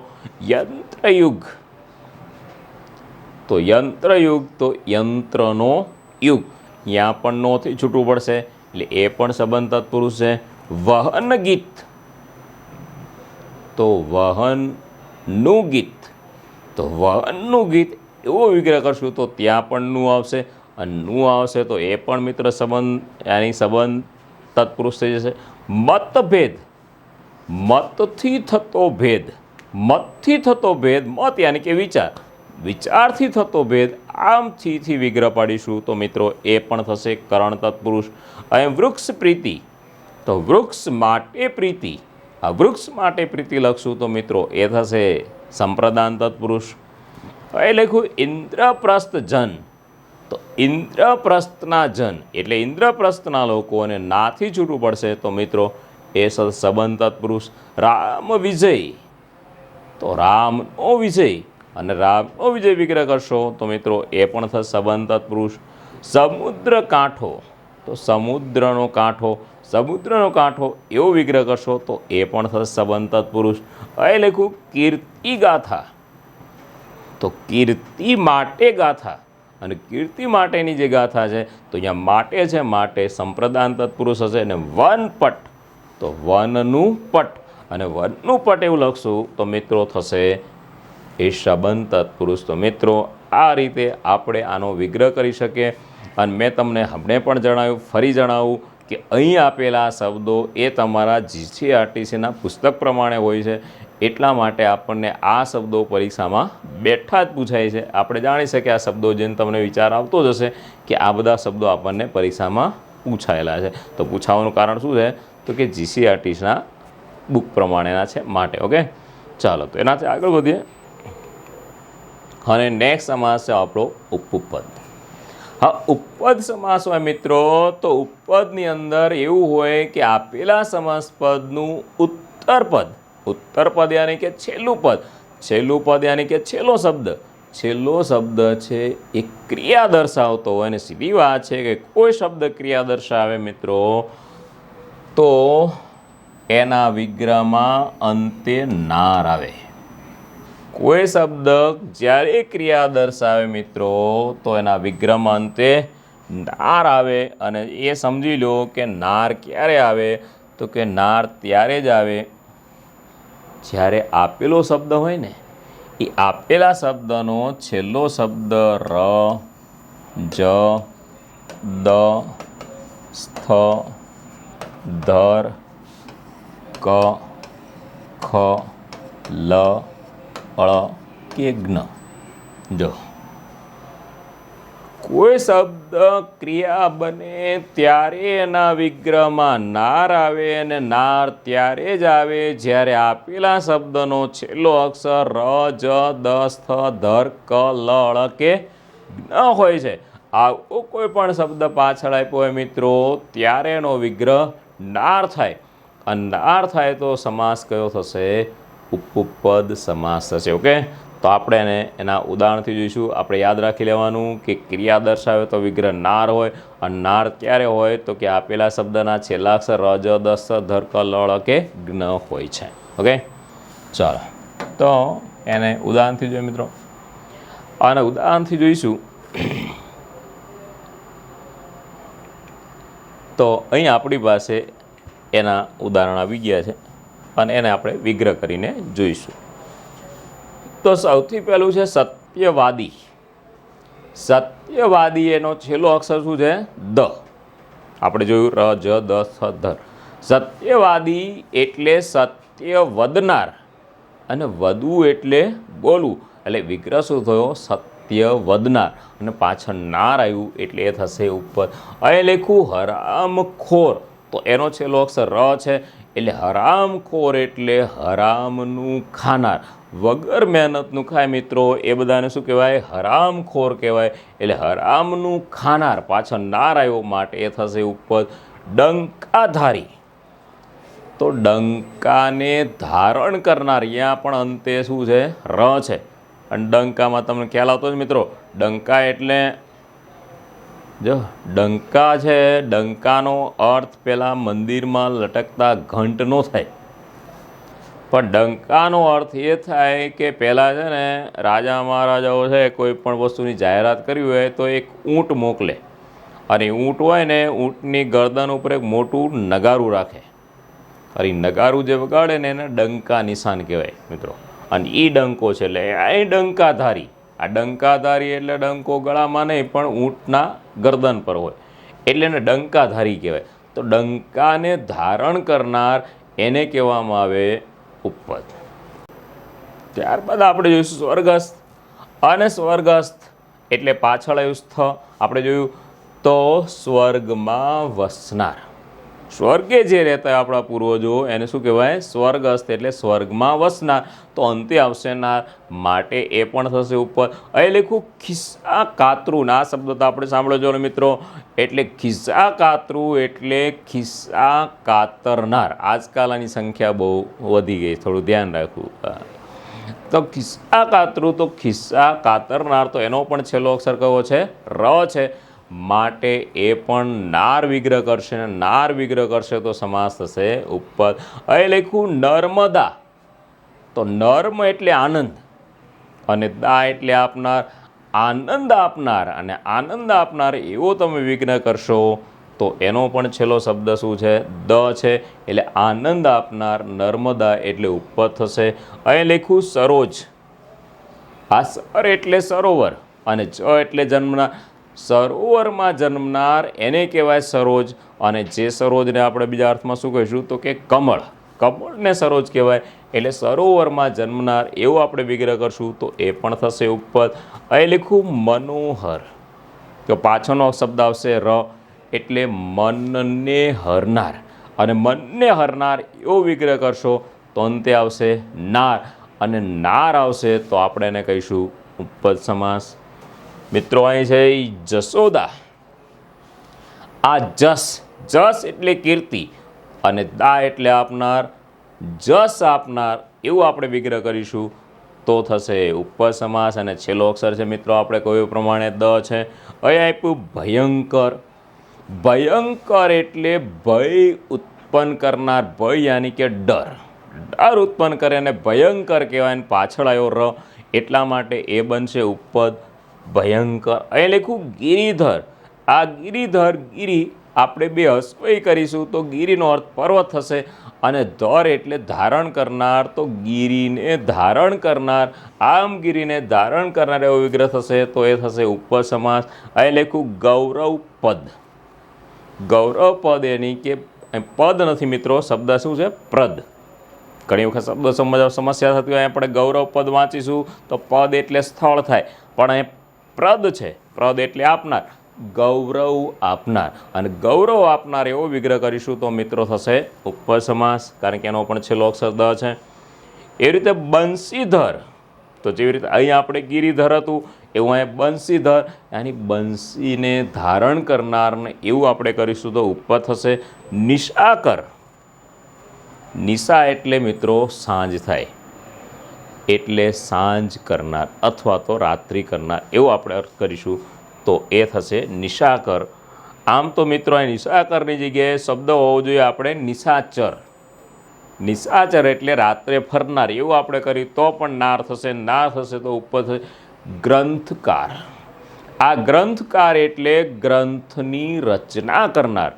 [SPEAKER 1] યંત્રયુગ તો યંત્રયુગ તો યંત્રનો યુગ, ત્યાં પણ નોથી છૂટવું પડશે એટલે એ પણ સંબંધ તત્પુરુષ છે. વહન ગીત તો વહનનું ગીત, તો વહનનું ગીત એવો વિગ્રહ કરશું તો ત્યાં પણ નું આવશે, અને નું આવશે તો એ પણ મિત્ર સંબંધ એની સંબંધ તત્પુરુષ થઈ જશે. મતભેદ, મતથી થતો ભેદ, મતથી થતો ભેદ, મત યાની કે વિચાર, વિચારથી થતો ભેદ, આમથી વિગ્રહ પાડીશું તો મિત્રો એ પણ થશે કરણ તત્પુરુષ. અને વૃક્ષ પ્રીતિ તો વૃક્ષ માટે પ્રીતિ, આ વૃક્ષ માટે પ્રીતિ લખશું તો મિત્રો એ થશે સંપ્રદાન તત્પુરુષ. હવે લખ્યું ઇન્દ્રપ્રસ્થ જન, તો ઇન્દ્રપ્રસ્થના જન એટલે ઇન્દ્રપ્રસ્થના લોકો, અને નાથી છૂટવું પડશે તો મિત્રો એ સંબંધ તત્પુરુષ. રામ વિજય તો રામનો વિજય, અને રામનો વિજય વિગ્રહ કરશો તો મિત્રો એ પણ થશે સંબંધ તત્પુરુષ. સમુદ્ર કાંઠો તો સમુદ્રનો કાંઠો, સમુદ્રનો કાંઠો એવો વિગ્રહ કરશો તો એ પણ થશે સંબંધ તત્પુરુષ. હવે લખ્યું કીર્તિ ગાથા તો કીર્તિ માટે ગાથા, અને કીર્તિ માટેની જે ગાથા છે તો અહીંયા માટે છે, માટે સંપ્રદાન તત્પુરુષ હશે. અને વનપટ તો વનનું પટ, અને વનનું પટ એવું લખશું તો મિત્રો થશે એ સંબંધ તત્પુરુષ. તો મિત્રો આ રીતે આપણે આનો વિગ્રહ કરી શકીએ. અને મેં તમને હમણે પણ જણાવ્યું, ફરી જણાવું કે અહીં આપેલા શબ્દો એ તમારા જીસીઆરટીસીના પુસ્તક પ્રમાણે હોય છે, એટલા માટે આપણને આ શબ્દો પરીક્ષામાં બેઠા જ પૂછાય છે. આપણે જાણી શકીએ આ શબ્દો જેને તમને વિચાર આવતો જ હશે કે આ બધા શબ્દો આપણને પરીક્ષામાં પૂછાયેલા છે. તો પૂછાવાનું કારણ શું છે તો કે જીસીઆરટીસીના બુક પ્રમાણેના છે માટે. ઓકે, ચાલો તો એનાથી આગળ વધીએ. અને નેક્સ્ટ સમાસ છે આપણો ઉપપદ. હા, ઉપપદ સમાસ હોય મિત્રો તો ઉપપદની અંદર એવું હોય કે આપેલા સમાસ પદનું ઉત્તરપદ, ઉત્તરપદ યાની કે છેલ્લું પદ, છેલ્લું પદ યાની કે છેલ્લો શબ્દ, છેલ્લો શબ્દ છે એ ક્રિયા દર્શાવતો હોય. અને સીધી વાત છે કે કોઈ શબ્દ ક્રિયા દર્શાવે મિત્રો તો એના વિગ્રહમાં અંતે નાર આવે. કોઈ શબ્દ જ્યારે ક્રિયા દર્શાવે મિત્રો તો એના વિગ્રહમાં અંતે નાર આવે. અને એ સમજી લો કે નાર ક્યારે આવે તો કે નાર ત્યારે જ આવે જ્યારે આપેલો શબ્દ હોય ને એ આપેલા શબ્દનો છેલ્લો શબ્દ ર, જ, દ, સ્થ, ધર, ક, ખ, લ, અળ કે જ્ઞ. જો કોઈ શબ્દ ક્રિયા બને ત્યારે એના વિગ્રહમાં નાર આવે, અને નાર ત્યારે જ આવે જ્યારે આપેલા શબ્દનો છેલ્લો અક્ષર ર, જ, દ, સ્થ, ધર, ક, લ, અળ કે જ્ઞ હોય છે. આવો કોઈ પણ શબ્દ પાછળ આપ્યો હોય મિત્રો ત્યારે એનો વિગ્રહ નાર થાય, અને નાર થાય તો સમાસ કયો થશે? ઉપપદ સમાસ થશે. ઓકે, તો આપણે એને એના ઉદાહરણથી જોઈશું. આપણે યાદ રાખી લેવાનું કે ક્રિયા દર્શાવે તો વિગ્રહ નાર હોય, અને નાર ક્યારે હોય તો કે આપેલા શબ્દના છેલ્લા અક્ષર ર, જ, દ, સ, ધર, ક, લ, ળ કે જ્ઞ હોય છે. ઓકે, ચાલો તો એને ઉદાહરણથી જોઈએ મિત્રો. અને ઉદાહરણથી જોઈશું તો અહીં આપણી પાસે એના ઉદાહરણ આવી ગયા છે, અને એને આપણે વિગ્રહ કરીને જોઈશું. તો સૌથી પહેલું છે સત્યવાદી. સત્યવાદી એનો છેલ્લો અક્ષર શું છે? દ. આપણે જોયું ર, જ, દ, સ, ધર. સત્યવાદી એટલે સત્ય વધનાર, અને વધવું એટલે બોલવું, એટલે વિગ્રહ શું થયો? સત્ય વધનાર, અને પાછળ નાર આવ્યું એટલે એ થશે ઉપર. અહીં લખ્યું હરામખોર, તો એનો છેલ્લો અક્ષર ર છે એટલે હરામખોર એટલે હરામનું ખાનાર, વગર મહેનતનું ખાય મિત્રો એ બધાને શું કહેવાય? હરામખોર કહેવાય. એટલે હરામનું ખાનાર, પાછળ નાર આવ્યો માટે એ થશે ઉપર. ડંકાધારી, તો ડંકાને ધારણ કરનાર, અહીંયા પણ અંતે શું છે? ર છે. અને ડંકામાં તમને ખ્યાલ આવતો જ મિત્રો, ડંકા એટલે જો ડંકા છે, ડંકાનો અર્થ પેલા મંદિરમાં લટકતા ઘંટનો થાય, પણ ડંકાનો અર્થ એ થાય કે પહેલાં છે ને રાજા મહારાજાઓ છે કોઈ પણ વસ્તુની જાહેરાત કરવી હોય તો એક ઊંટ મોકલે, અને ઊંટ હોય ને ઊંટની ગરદન ઉપર એક મોટું નગારું રાખે, અને નગારું જે વગાડે ને એને ડંકા નિશાન કહેવાય મિત્રો. અને એ ડંકો છે એટલે એ ડંકાધારી. આ ડંકાધારી એટલે ડંકો ગળામાં નહીં પણ ઊંટના ગરદન પર હોય એટલે એને ડંકાધારી કહેવાય. તો ડંકાને ધારણ કરનાર એને કહેવામાં આવે ઉપપદ. ત્યારબાદ આપણે જોઈશું સ્વર્ગસ્થ. અને સ્વર્ગસ્થ એટલે પાછળ આવ્યું સ્થ. આપણે જોયું તો સ્વર્ગમાં વસનાર, સ્વર્ગે જે રહેતા આપણા પૂર્વજો એને શું કહેવાય? સ્વર્ગસ્થ એટલે સ્વર્ગમાં વસનાર. તો અંતે આવશે નાર, માટે એ પણ થશે ઉપપદ. અહીં લખ્યું ખિસ્સા કાતરું. આ શબ્દ તો આપણે સાંભળ્યો છો મિત્રો, એટલે ખિસ્સા કાતરું એટલે ખિસ્સા કાતરનાર. આજકાલ આની સંખ્યા બહુ વધી ગઈ, થોડું ધ્યાન રાખવું. તો ખિસ્સા કાતરું તો ખિસ્સા કાતરનાર, તો એનો પણ છેલ્લો અક્ષર કયો છે? ર છે. માટે એ પણ નાર વિગ્રહ કરશે, ને નાર વિગ્રહ કરશે તો સમાસ થશે ઉપપદ. અહીં લખ્યું નર્મદા. તો નર્મ એટલે આનંદ, અને દા એટલે આપનાર, આનંદ આપનાર. અને આનંદ આપનાર એવો તમે વિઘ્ન કરશો તો એનો પણ છેલ્લો શબ્દ શું છે? દ છે. એટલે આનંદ આપનાર નર્મદા એટલે ઉપપદ થશે. અહીં લખ્યું સરોજ. આ સર એટલે સરોવર, અને જ એટલે જન્મનાર. સરોવરમાં જન્મનાર એને કહેવાય સરોજ. અને જે સરોજને આપણે બીજા અર્થમાં શું કહીશું તો કે કમળ. કમળને સરોજ કહેવાય. એટલે સરોવરમાં જન્મનાર એવું આપણે વિગ્રહ કરશું તો એ પણ થશે ઉપપદ. અહીં લખ્યું મનોહર. તો પાછળનો શબ્દ આવશે ર, એટલે મનને હરનાર. અને મનને હરનાર એવો વિગ્રહ કરશો તો અંતે આવશે નાર, અને નાર આવશે તો આપણે એને કહીશું ઉપપદ સમાસ. મિત્રો અહીં છે જશોદા. આ જસ, જસ એટલે કીર્તિ, અને દા એટલે આપનાર, જસ આપનાર એવું આપણે વિગ્રહ કરીશું તો થશે ઉપપદ સમાસ. અને છેલ્લો અક્ષર છે મિત્રો આપણે કહ્યું પ્રમાણે દ છે. અહીં આપ્યું ભયંકર. ભયંકર એટલે ભય ઉત્પન્ન કરનાર, ભય યાની કે ડર. ડર ઉત્પન્ન કરે અને ભયંકર કહેવાય, અને પાછળ આવ્યો ર એટલા માટે એ બનશે ઉપપદ ભયંકર. અહીં લખ્યું ગિરિધર. આ ગિરિધર, ગિરી આપણે બે હસ્વઈ કરીશું તો ગિરિનો અર્થ પર્વત થશે, અને ધર એટલે ધારણ કરનાર. તો ગિરિને ધારણ કરનાર, આમ ગિરિને ધારણ કરનાર એવો વિગ્રહ થશે તો એ થશે ઉપપદ સમાસ. અહીં લખ્યું ગૌરવ પદ. ગૌરવ પદ એની કે પદ નથી મિત્રો, શબ્દ શું છે? પ્રદ. ઘણી વખત શબ્દ સમસ્યા થતી હોય, આપણે ગૌરવ પદ વાંચીશું તો પદ એટલે સ્થળ થાય, પણ અહીં પ્રદ છે. પ્રદ એટલે આપનાર, ગૌરવ આપનાર. અને ગૌરવ આપનાર એવો વિગ્રહ કરીશું તો મિત્રો થશે ઉપપદ સમાસ, કારણ કે એનો પણ છેલ્લો અક્ષર દ છે. એ રીતે બંસીધર. તો જેવી રીતે અહીં આપણે ગિરિધર હતું એવું અહીં બંસીધર, એની બંસીને ધારણ કરનારને એવું આપણે કરીશું તો ઉપપદ થશે. નિશાકર. નિશા એટલે મિત્રો સાંજ થાય, એટલે સાંજ કરનાર અથવા તો રાત્રિ કરનાર એવું આપણે અર્થ કરીશું તો એ થશે નિશાકર. આમ તો મિત્રો અહીં નિશાકરની જગ્યાએ શબ્દ હોવો જોઈએ આપણે નિશાચર. નિશાચર એટલે રાત્રે ફરનાર એવું આપણે કરીએ તો પણ નાર થશે. નાર થશે તો ઉપપદ થશે ગ્રંથકાર. આ ગ્રંથકાર એટલે ગ્રંથની રચના કરનાર,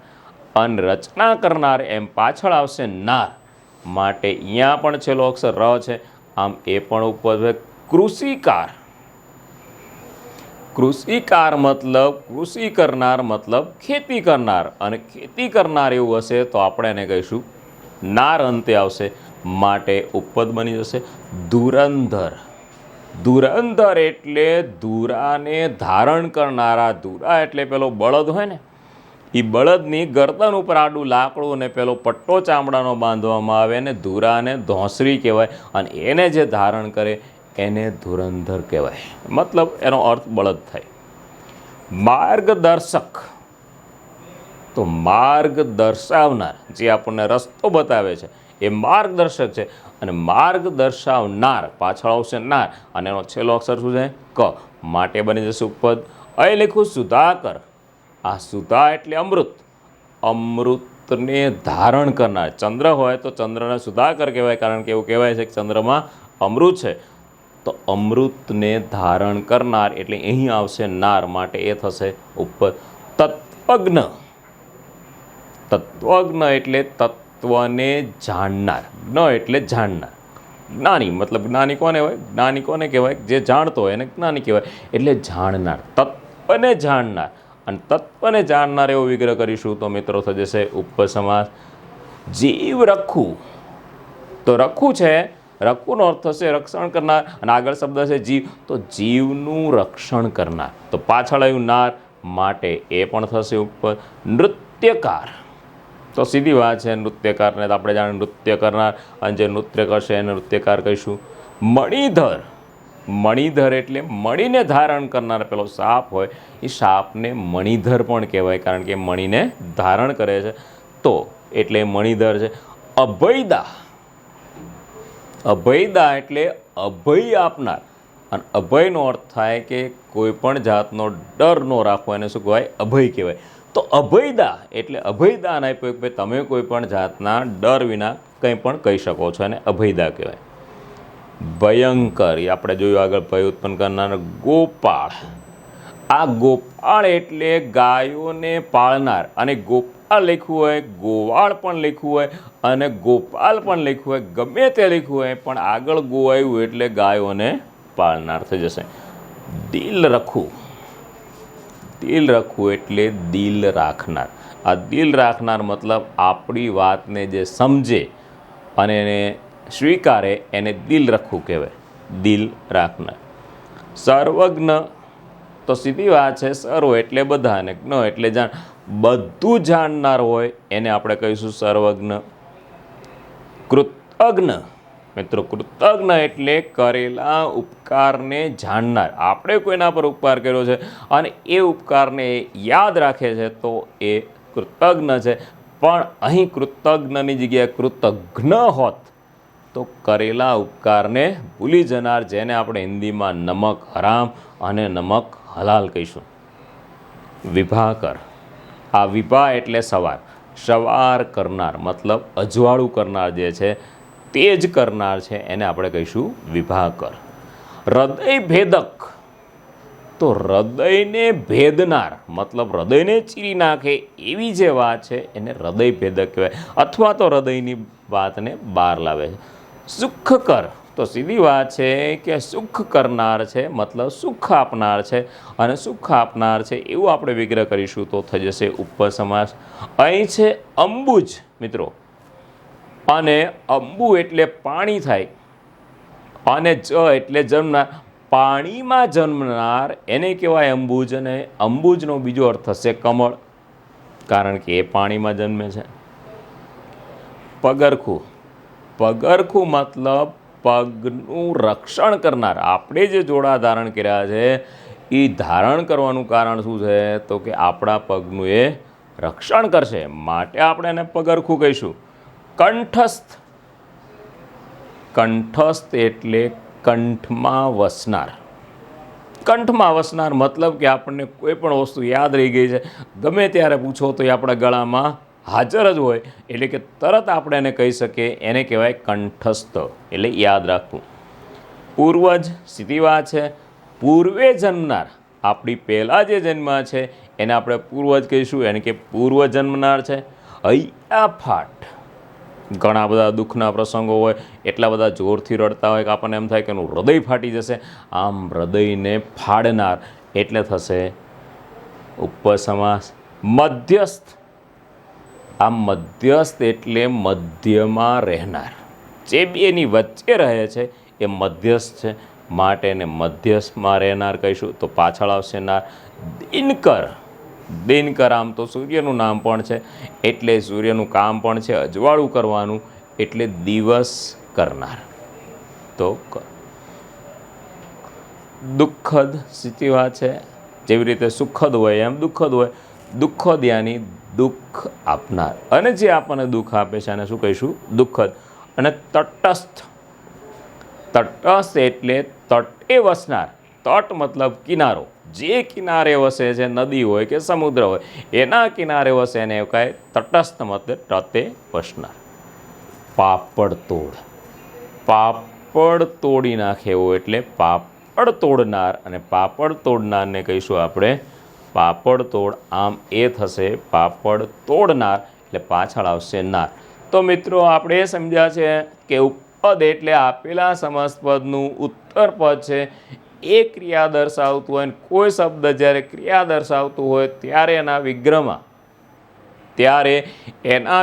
[SPEAKER 1] અને રચના કરનાર એમ પાછળ આવશે નાર, માટે અહીંયા પણ છેલ્લો અક્ષર ર છે, આમ એ પણ ઉપપદ. કૃષિકાર. કૃષિકાર મતલબ કૃષિ કરનાર, મતલબ ખેતી કરનાર, અને ખેતી કરનાર એવું હશે તો આપણે એને કહીશું નાર અંતે આવશે, માટે ઉપપદ બની જશે. ધુરંધર. ધુરંધર એટલે ધુરાને ધારણ કરનારા. ધુરા એટલે પેલો બળદ હોય ને, એ બળદની ગરદન ઉપર આડું લાકડું અને પેલો પટ્ટો ચામડાનો બાંધવામાં આવે ને ધુરાને ધોંસરી કહેવાય, અને એને જે ધારણ કરે એને ધુરંધર કહેવાય. મતલબ એનો અર્થ બળદ થાય. માર્ગદર્શક. તો માર્ગ દર્શાવનાર, જે આપણને રસ્તો બતાવે છે એ માર્ગદર્શક છે. અને માર્ગ દર્શાવનાર પાછળ આવશે નાર અને એનો છેલ્લો અક્ષર શું છે? ક. માટે બની જશે ઉપપદ. અહીં લખ્યું સુધાકર. આ સુધા એટલે અમૃત. અમૃતને ધારણ કરનાર. ચંદ્ર હોય તો ચંદ્રને સુધાકર કહેવાય, કારણ કે એવું કહેવાય છે કે ચંદ્રમાં અમૃત છે. તો અમૃતને ધારણ કરનાર એટલે અહીં આવશે નાર, માટે એ થશે ઉપપદ. તત્વજ્ઞ. તત્વજ્ઞ એટલે તત્વને જાણનાર. જ્ઞ એટલે જાણનાર. જ્ઞાની મતલબ જ્ઞાની કોને હોય? જ્ઞાની કોને કહેવાય? જે જાણતો હોય એને જ્ઞાની કહેવાય. એટલે જાણનાર, તત્વને જાણનાર. અને તત્વને જાણનાર એવો વિગ્રહ કરીશું તો મિત્રો થઈ જશે ઉપપદ સમાસ. જીવ રખું. તો રખું છે, રખુંનો અર્થ થશે રક્ષણ કરનાર, અને આગળ શબ્દ છે જીવ, તો જીવનું રક્ષણ કરનાર. તો પાછળ આવ્યું નાર, માટે એ પણ થશે ઉપપદ. નૃત્યકાર. તો સીધી વાત છે, નૃત્યકારને તો આપણે જાણીએ નૃત્ય કરનાર, અને જે નૃત્ય કરશે એને નૃત્યકાર કહીશું. મણિધર. મણિધર એટલે મણીને ધારણ કરનાર. પેલો સાપ હોય એ સાપને મણિધર પણ કહેવાય, કારણ કે મણીને ધારણ કરે છે, તો એટલે મણિધર છે. અભયદા. અભયદા એટલે અભય આપનાર, અને અભયનો અર્થ થાય કે કોઈ પણ જાતનો ડર ન રાખવો, એને શું કહેવાય? અભય કહેવાય. તો અભયદા એટલે અભયદાન આપ્યું કે તમે કોઈ પણ જાતના ડર વિના કંઈ પણ કહી શકો છો, અને અભયદા કહેવાય. ભયંકર, એ આપણે જોયું આગળ, ભય ઉત્પન્ન કરનાર. ગોપાળ. આ ગોપાળ એટલે ગાયોને પાળનાર, અને ગોપાળ લખ્યું હોય, ગોવાળ પણ લખ્યું હોય, અને ગોપાલ પણ લખ્યું હોય, ગમે તે લખ્યું હોય, પણ આગળ ગો આવ્યું એટલે ગાયોને પાળનાર થઈ જશે. દિલ રખું. દિલ રખવું એટલે દિલ રાખનાર. આ દિલ રાખનાર મતલબ આપણી વાતને જે સમજે અને એને સ્વીકારે એને દિલ રખવું કહેવાય. દિલ રાખનાર. સર્વજ્ઞ. તો સીધી વાત છે, સર્વ એટલે બધા અને જ્ઞ એટલે જાણ. બધું જાણનાર હોય એને આપણે કહીશું સર્વજ્ઞ. કૃતજ્ઞ. મિત્રો કૃતજ્ઞ એટલે કરેલા ઉપકારને જાણનાર. આપણે કોઈના પર ઉપકાર કર્યો છે અને એ ઉપકારને યાદ રાખે છે તો એ કૃતજ્ઞ છે. પણ અહીં કૃતજ્ઞની જગ્યાએ કૃતજ્ઞ હોત તો કરેલા ઉપકારને ભૂલી જનાર, જેને આપણે હિન્દીમાં નમક હરામ અને નમક હલાલ કહીશું. વિભાકર. આ વિભા એટલે સવાર. સવાર કરનાર મતલબ અજવાળું કરનાર જે છે, તેજ કરનાર છે, એને આપણે કહીશું વિભાકર. હૃદય ભેદક. તો હૃદયને ભેદનાર મતલબ હૃદયને ચીરી નાખે એવી જે વાત છે એને હૃદય ભેદક કહેવાય, અથવા તો હૃદયની વાતને બહાર લાવે છે. સુખકર. તો સીધી વાત છે કે સુખ કરનાર છે, મતલબ સુખ આપનાર છે, અને સુખ આપનાર છે એવું આપણે વિગ્રહ કરીશું તો થઈ જશે ઉપપદ સમાસ. અહીં છે અંબુજ મિત્રો, અને અંબુ એટલે પાણી થાય, અને જ એટલે જન્મનાર. પાણીમાં જન્મનાર એને કહેવાય અંબુજ, અને અંબુજનો બીજો અર્થ થશે કમળ, કારણ કે એ પાણીમાં જન્મે છે. પગરખું. પગરખું મતલબ પગનું રક્ષણ કરનાર. આપણે જે જોડા ધારણ કર્યા છે એ ધારણ કરવાનું કારણ શું છે? તો કે આપણા પગનું એ રક્ષણ કરશે, માટે આપણે એને પગરખું કહીશું. કંઠસ્થ. કંઠસ્થ એટલે કંઠમાં વસનાર. કંઠમાં વસનાર મતલબ કે આપણને કોઈ પણ વસ્તુ યાદ રહી ગઈ છે, ગમે ત્યારે પૂછો તો એ આપણા ગળામાં હાજર જ હોય, એટલે કે તરત આપણે એને કહી શકીએ, એને કહેવાય કંઠસ્થ, એટલે યાદ રાખવું. પૂર્વજ. સીધી વાત છે, પૂર્વે જન્મનાર. આપણી પહેલાં જે જન્મ્યા છે એને આપણે પૂર્વજ કહીશું, એને કે પૂર્વ જન્મનાર છે. હૈયાફાટ. ઘણા બધા દુઃખના પ્રસંગો હોય, એટલા બધા જોરથી રડતા હોય કે આપણને એમ થાય કે એનું હૃદય ફાટી જશે, આમ હૃદયને ફાડનાર એટલે થશે ઉપપદ સમાસ. મધ્યસ્થ. આ મધ્યસ્થ એટલે મધ્યમાં રહેનાર, જે બેની વચ્ચે રહે છે એ મધ્યસ્થ છે, માટે એને મધ્યસ્થમાં રહેનાર કહીશું તો પાછળ આવશે નાર. દિનકર. દિનકર આમ તો સૂર્યનું નામ પણ છે, એટલે સૂર્યનું કામ પણ છે અજવાળું કરવાનું, એટલે દિવસ કરનાર. તો દુઃખદ. સીધી વાત છે, જેવી રીતે સુખદ હોય એમ દુઃખદ હોય. દુઃખદ યાની દુઃખ આપનાર. અને જે આપણને દુઃખ આપે છે એને શું કહીશું? દુઃખદ. અને તટસ્થ. તટસ્થ એટલે તટે વસનાર. તટ મતલબ કિનારો. જે કિનારે વસે છે, નદી હોય કે સમુદ્ર હોય, એના કિનારે વસે એને એવું કહે તટસ્થ મતલબ તટે વસનાર. પાપડ તોડ. પાપડ તોડી નાખે એવો એટલે પાપડ તોડનાર. અને પાપડ તોડનારને કહીશું આપણે પાપડ તોડ. આમ એ થશે પાપડ તોડનાર એટલે પાછળ આવશે નાર. તો મિત્રો આપણે એ સમજ્યા છે કે ઉપપદ એટલે આપેલા સમાસપદનું ઉત્તર પદ છે એ ક્રિયા દર્શાવતું હોય. કોઈ શબ્દ જ્યારે ક્રિયા દર્શાવતું હોય ત્યારે એના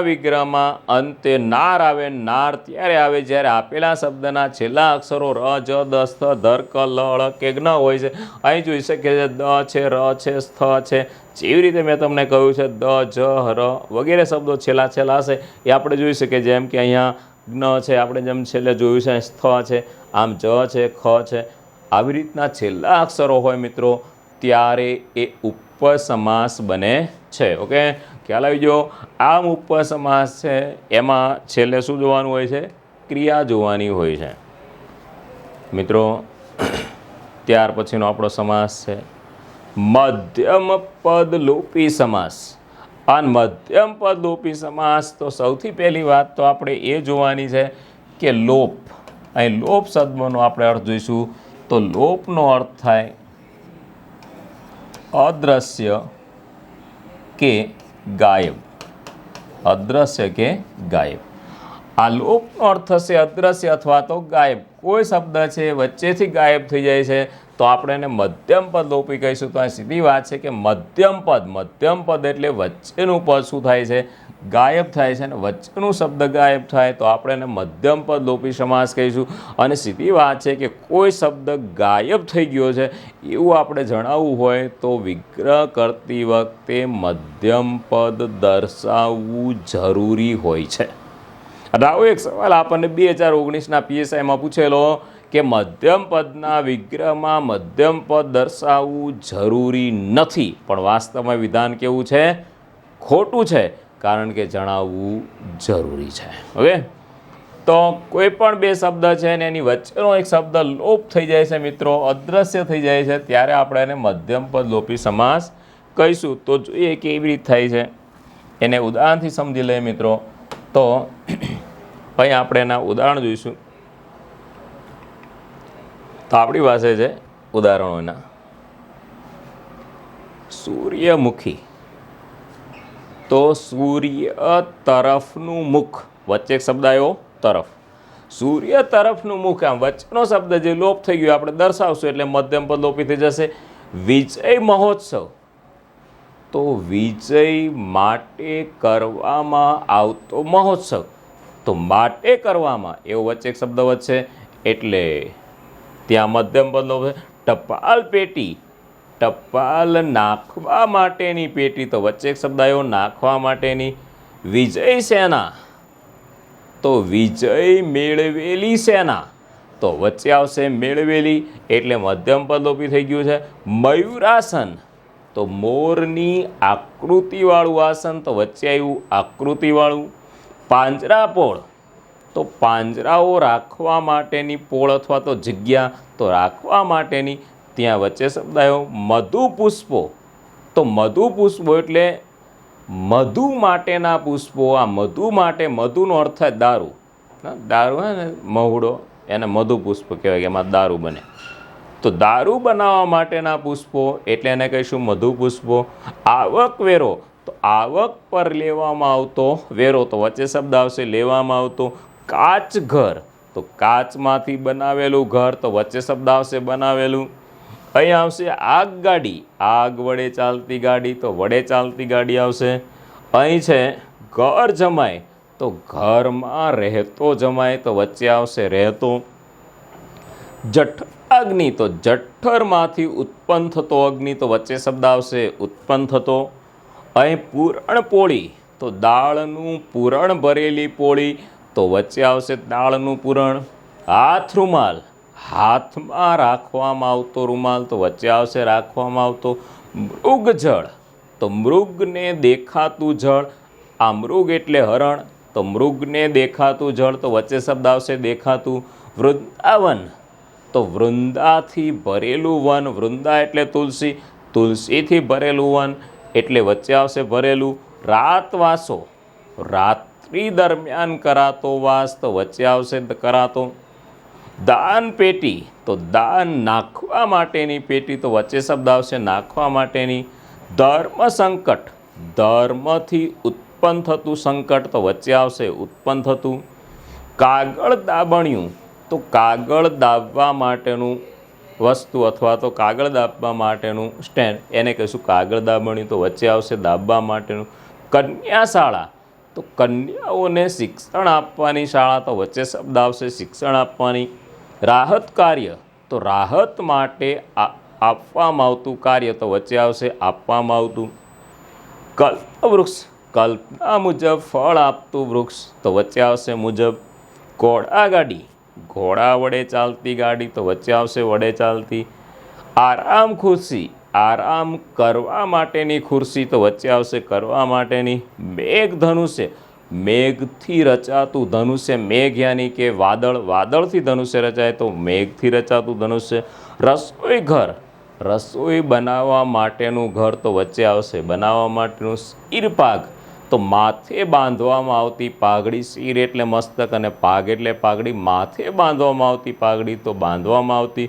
[SPEAKER 1] વિગ્રહમાં અંતે નાર આવે. નાર ત્યારે આવે જ્યારે આપેલા શબ્દના છેલ્લા અક્ષરો ર, જ, દ, સ્થ, ધર, ક, લ, ળ કે જ્ઞ હોય છે. અહીં જોઈ શકીએ છીએ દ છે, ર છે, સ્થ છે. જેવી રીતે મેં તમને કહ્યું છે દ, જ, ર વગેરે શબ્દો છેલ્લા હશે એ આપણે જોઈ શકીએ. જેમ કે અહીંયા જ્ઞ છે, આપણે જેમ છેલ્લે જોયું છે, સ્થ છે, આમ જ છે, ખ છે. આવી રીતના છેલ્લા અક્ષરો હોય મિત્રો ત્યારે એ ઉપસમાસ બને છે. ઓકે, ખ્યાલ આવી ગયો? આમ ઉપસમાસ છે એમાં છેલ્લે શું જોવાનું હોય છે? ક્રિયા જોવાની હોય છે મિત્રો. ત્યાર પછીનો આપણો સમાસ છે મધ્યમ પદ લોપી સમાસ. આ મધ્યમ પદ લોપી સમાસ તો સૌથી પહેલી વાત તો આપણે એ જોવાની છે કે લોપ. અહીં લોપ શબ્દનો આપણે અર્થ જોઈશું. તો લોપનો અર્થ થાય અદ્રશ્ય કે ગાયબ. અદ્રશ્ય કે ગાયબ. આ લોપનો અર્થ થશે અદ્રશ્ય અથવા તો ગાયબ. કોઈ શબ્દ છે વચ્ચેથી ગાયબ થઈ જાય છે તો આપણે એને મધ્યમ પદ લોપી કહીશું. તો આ સીધી વાત છે કે મધ્યમ પદ એટલે વચ્ચેનું પદ શું થાય છે? ગાયબ થાય છે. અને વચ્ચેનું શબ્દ ગાયબ થાય તો આપણે એને મધ્યમ પદ લોપી સમાસ કહીશું. અને સીધી વાત છે કે કોઈ શબ્દ ગાયબ થઈ ગયો છે એવું આપણે જણાવવું હોય તો વિગ્રહ કરતી વખતે મધ્યમ પદ દર્શાવવું જરૂરી હોય છે. આવો એક સવાલ આપણને 2019ના PSIમાં પૂછેલો કે મધ્યમ પદના વિગ્રહમાં મધ્યમ પદ દર્શાવવું જરૂરી નથી. પણ વાસ્તવમાં વિધાન કેવું છે? ખોટું છે, કારણ કે જણાવવું જરૂરી છે. ઓકે, તો કોઈ પણ બે શબ્દ છે ને એની વચ્ચેનો એક શબ્દ લોપ થઈ જાય છે મિત્રો, અદ્રશ્ય થઈ જાય છે, ત્યારે આપણે એને મધ્યમ પદ લોપી સમાસ કહીશું. તો જોઈએ કેવી રીતે થાય છે એને ઉદાહરણથી સમજી લઈએ મિત્રો. તો અહીં આપણે એના ઉદાહરણ જોઈશું. તો આપણી પાસે છે ઉદાહરણો એના. સૂર્યમુખી. તો સૂર્ય તરફનું મુખ, વચ્ચે એક શબ્દ આવ્યો તરફ. સૂર્ય તરફનું મુખ, આમ વચ્ચેનો શબ્દ જે લોપ થઈ ગયો આપણે દર્શાવશું એટલે મધ્યમ પદ લોપી થઈ જશે. વિજય મહોત્સવ. તો વિજય માટે કરવામાં આવતો મહોત્સવ. તો માટે કરવામાં એવો વચ્ચે એક શબ્દ વચ્ચે એટલે ત્યાં મધ્યમ પદ લોપ. ટપાલ પેટી. ટપાલ નાખવા માટેની પેટી. તો વચ્ચે એક શબ્દ આવ્યો નાખવા માટેની. વિજય સેના. તો વિજય મેળવેલી સેના. તો વચ્ચે આવશે મેળવેલી એટલે મધ્યમ પદ લોપી થઈ ગયું છે. મયુરાસન. તો મોરની આકૃતિવાળું આસન. તો વચ્ચે આવ્યું આકૃતિવાળું. પાંજરાપોળ. તો પાંજરાઓ રાખવા માટેની પોળ અથવા તો જગ્યા. તો રાખવા માટેની. ત્યાં વચ્ચે શબ્દ આવ્યો મધુપુષ્પો. તો મધુપુષ્પો એટલે મધુ માટેના પુષ્પો. આ મધુ માટે, મધુનો અર્થ થાય દારૂ. દારૂ હે ને મહુડો, એને મધુપુષ્પ કહેવાય કે એમાં દારૂ બને. તો દારૂ બનાવવા માટેના પુષ્પો એટલે એને કહીશું મધુપુષ્પો. આવકવેરો. તો આવક પર લેવામાં આવતો વેરો. તો વચ્ચે શબ્દ આવશે લેવામાં આવતો. કાચ ઘર. તો કાચમાંથી બનાવેલું ઘર. તો વચ્ચે શબ્દ આવશે બનાવેલું. અહીં આવશે આગગાડી. આગ વડે ચાલતી ગાડી. તો વડે ચાલતી ગાડી આવશે. અહીં છે ઘર જમાય. તો ઘરમાં રહેતો જમાય. તો વચ્ચે આવશે રહેતો. જઠરાગ્નિ. તો જઠ્ઠરમાંથી ઉત્પન્ન થતો અગ્નિ. તો વચ્ચે શબ્દ આવશે ઉત્પન્ન થતો. અહીં પૂરણ પોળી. તો દાળનું પૂરણ ભરેલી પોળી. તો વચ્ચે આવશે દાળનું પૂરણ. હાથ રૂમાલ. હાથમાં રાખવામાં આવતો રૂમાલ. તો વચ્ચે આવશે રાખવામાં આવતો. મૃગજળ. તો મૃગને દેખાતું જળ, આ મૃગ એટલે હરણ, તો મૃગને દેખાતું જળ, તો વચ્ચે શબ્દ આવશે દેખાતું. વૃંદાવન, તો વૃંદાથી ભરેલું વન, વૃંદા એટલે તુલસી, તુલસીથી ભરેલું વન એટલે વચ્ચે આવશે ભરેલું. રાતવાસો, રાત્રિ દરમિયાન કરાતો વાસ, તો વચ્ચે આવશે કરાતો. દાન પેટી, તો દાન નાખવા માટેની પેટી, તો વચ્ચે શબ્દ આવશે નાખવા માટેની. ધર્મ સંકટ, ધર્મથી ઉત્પન્ન થતું સંકટ, તો વચ્ચે આવશે ઉત્પન્ન થતું. કાગળ દાબણિયું, તો કાગળ દાબવા માટેનું વસ્તુ અથવા તો કાગળ દાબવા માટેનું સ્ટેન્ડ, એને કહીશું કાગળ દાબણિયું, તો વચ્ચે આવશે દાબવા માટેનું. કન્યાશાળા, તો કન્યાઓને શિક્ષણ આપવાની શાળા, તો વચ્ચે શબ્દ આવશે શિક્ષણ આપવાની. રાહત કાર્ય, તો રાહત માટે આપવામાં આવતું કાર્ય, તો વચ્ચે આવશે આપવામાં આવતું. કલ્પવૃક્ષ, કલ્પના મુજબ ફળ આપતું વૃક્ષ, તો વચ્ચે આવશે મુજબ. ઘોડાગાડી, ઘોડા વડે ચાલતી ગાડી, તો વચ્ચે આવશે વડે ચાલતી. આરામ ખુરશી, આરામ કરવા માટેની ખુરશી, તો વચ્ચે આવશે કરવા માટેની. મેઘ ધનુષ્ય, મેઘથી રચાતું ધનુષ્ય, મેઘ યાની કે વાદળ, વાદળથી ધનુષ્ય રચાય તો મેઘથી રચાતું ધનુષ્ય. રસોઈ ઘર, રસોઈ બનાવવા માટેનું ઘર, તો વચ્ચે આવશે બનાવવા માટેનું. શિરપાગ, તો માથે બાંધવામાં આવતી પાઘડી, શિર એટલે મસ્તક અને પાગ એટલે પાઘડી, માથે બાંધવામાં આવતી પાઘડી, તો બાંધવામાં આવતી.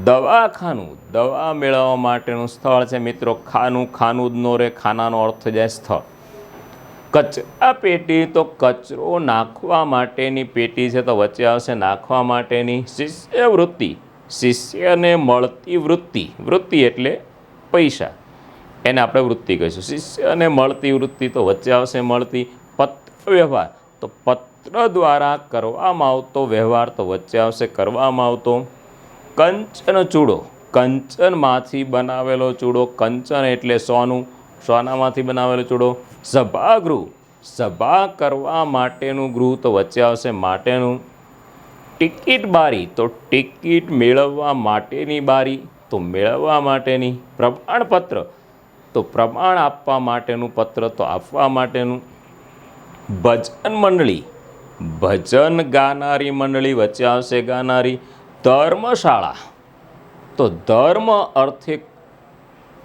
[SPEAKER 1] દવાખાનું, દવા મેળવવા માટેનું સ્થળ છે મિત્રો. ખાનું, ખાનું જ નો રે, ખાનાનો અર્થ થઈ જાય સ્થળ. કચરા પેટી, તો કચરો નાખવા માટેની પેટી છે, તો વચ્ચે આવશે નાખવા માટેની. શિષ્યવૃત્તિ, શિષ્યને મળતી વૃત્તિ, વૃત્તિ એટલે પૈસા, એને આપણે વૃત્તિ કહીશું. શિષ્યને મળતી વૃત્તિ, તો વચ્ચે આવશે મળતી. પત્ર વ્યવહાર, તો પત્ર દ્વારા કરવામાં આવતો વ્યવહાર, તો વચ્ચે આવશે કરવામાં આવતો. કંચન ચૂડો, કંચનમાંથી બનાવેલો ચૂડો, કંચન એટલે સોનું, સોનામાંથી બનાવેલો ચૂડો. સભાગૃહ, સભા કરવા માટેનું ગૃહ, તો વચ્ચે આવશે માટેનું. ટિકિટ બારી, તો ટિકિટ મેળવવા માટેની બારી, તો મેળવવા માટેની. પ્રમાણપત્ર, તો પ્રમાણ આપવા માટેનું પત્ર, તો આપવા માટેનું. ભજન મંડળી, ભજન ગાનારી મંડળી, વચ્ચે આવશે ગાનારી. ધર્મશાળા, તો ધર્મ અર્થે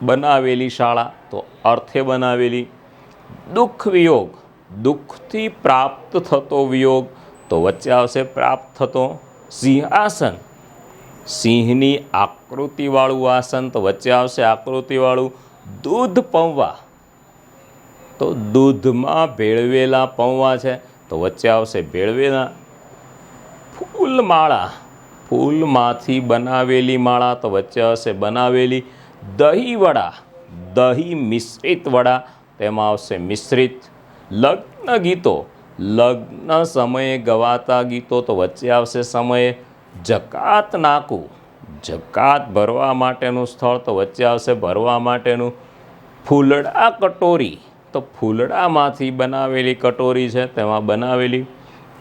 [SPEAKER 1] બનાવેલી શાળા, તો અર્થે બનાવેલી. દુઃખ વિયોગ, દુઃખથી પ્રાપ્ત થતો વિયોગ, તો વચ્ચે આવશે પ્રાપ્ત થતો. સિંહાસન, સિંહની આકૃતિવાળું આસન, તો વચ્ચે આવશે આકૃતિવાળું. દૂધ પૌવા, તો દૂધમાં ભેળવેલા પૌવા છે, તો વચ્ચે આવશે ભેળવેલા. ફૂલમાળા, ફૂલમાંથી બનાવેલી માળા, તો વચ્ચે આવશે બનાવેલી. દહીં વડા, દહીં મિશ્રિત વડા, તેમાં આવશે મિશ્રિત. લગ્ન ગીતો, લગ્ન સમયે ગવાતા ગીતો, તો વચ્ચે આવશે સમયે. જકાત નાકું, જકાત ભરવા માટેનું સ્થળ, તો વચ્ચે આવશે ભરવા માટેનું. ફૂલડા કટોરી, તો ફૂલડામાંથી બનાવેલી કટોરી છે, તેમાં બનાવેલી.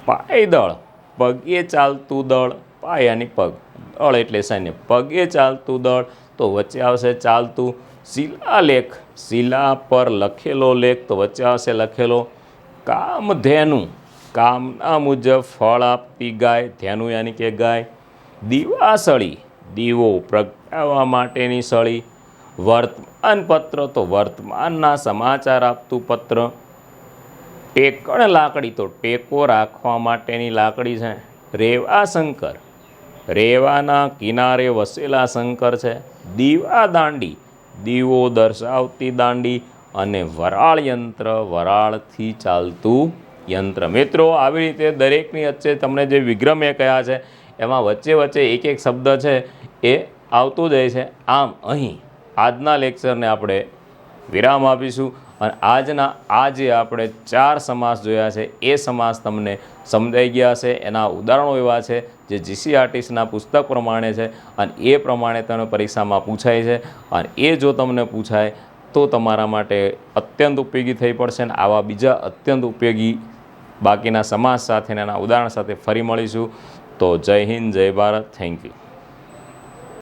[SPEAKER 1] પાયદળ, પગે ચાલતું દળ, પાય યાની પગ, દળ એટલે સૈન્ય, પગે ચાલતું દળ, તો વચ્ચે આવશે ચાલતું. શિલાલેખ, શિલા પર લખેલો લેખ, તો વચ્ચે આવશે લખેલો. કામધેનુ, કામના મુજબ ફળ આપતી ગાય, ધેનુ યાની કે ગાય. દીવાસળી, દીવો પ્રગટાવવા માટેની સળી. વર્તમાન પત્ર, તો વર્તમાનના સમાચાર આપતું પત્ર. ટેકણ લાકડી, તો ટેકો રાખવા માટેની લાકડી છે. રેવાશંકર, રેવાના કિનારે વસેલા શંકર છે. દીવા દાંડી, દીવો દર્શાવતી દાંડી. અને વરાળ યંત્ર, વરાળથી ચાલતું યંત્ર. મિત્રો આવી રીતે દરેકની વચ્ચે તમને જે વિગ્રહ મેં કહ્યા છે એમાં વચ્ચે વચ્ચે એક એક શબ્દ છે એ આવતો જાય છે. આમ અહીં આજના લેક્ચરને આપણે વિરામ આપીશું અને આ જે આપણે 4 સમાસ જોયા છે એ સમાસ તમને સમજાઈ ગયા છે. એના ઉદાહરણો એવા છે જે જીસીઆરટીસીના પુસ્તક પ્રમાણે છે અને એ પ્રમાણે તમને પરીક્ષામાં પૂછાય છે અને એ જો તમને પૂછાય તો તમારા માટે અત્યંત ઉપયોગી થઈ પડશે અને આવા બીજા અત્યંત ઉપયોગી બાકીના સમાસ સાથે એના ઉદાહરણ સાથે ફરી મળીશું. તો જય હિન્દ, જય ભારત, થેન્ક યુ.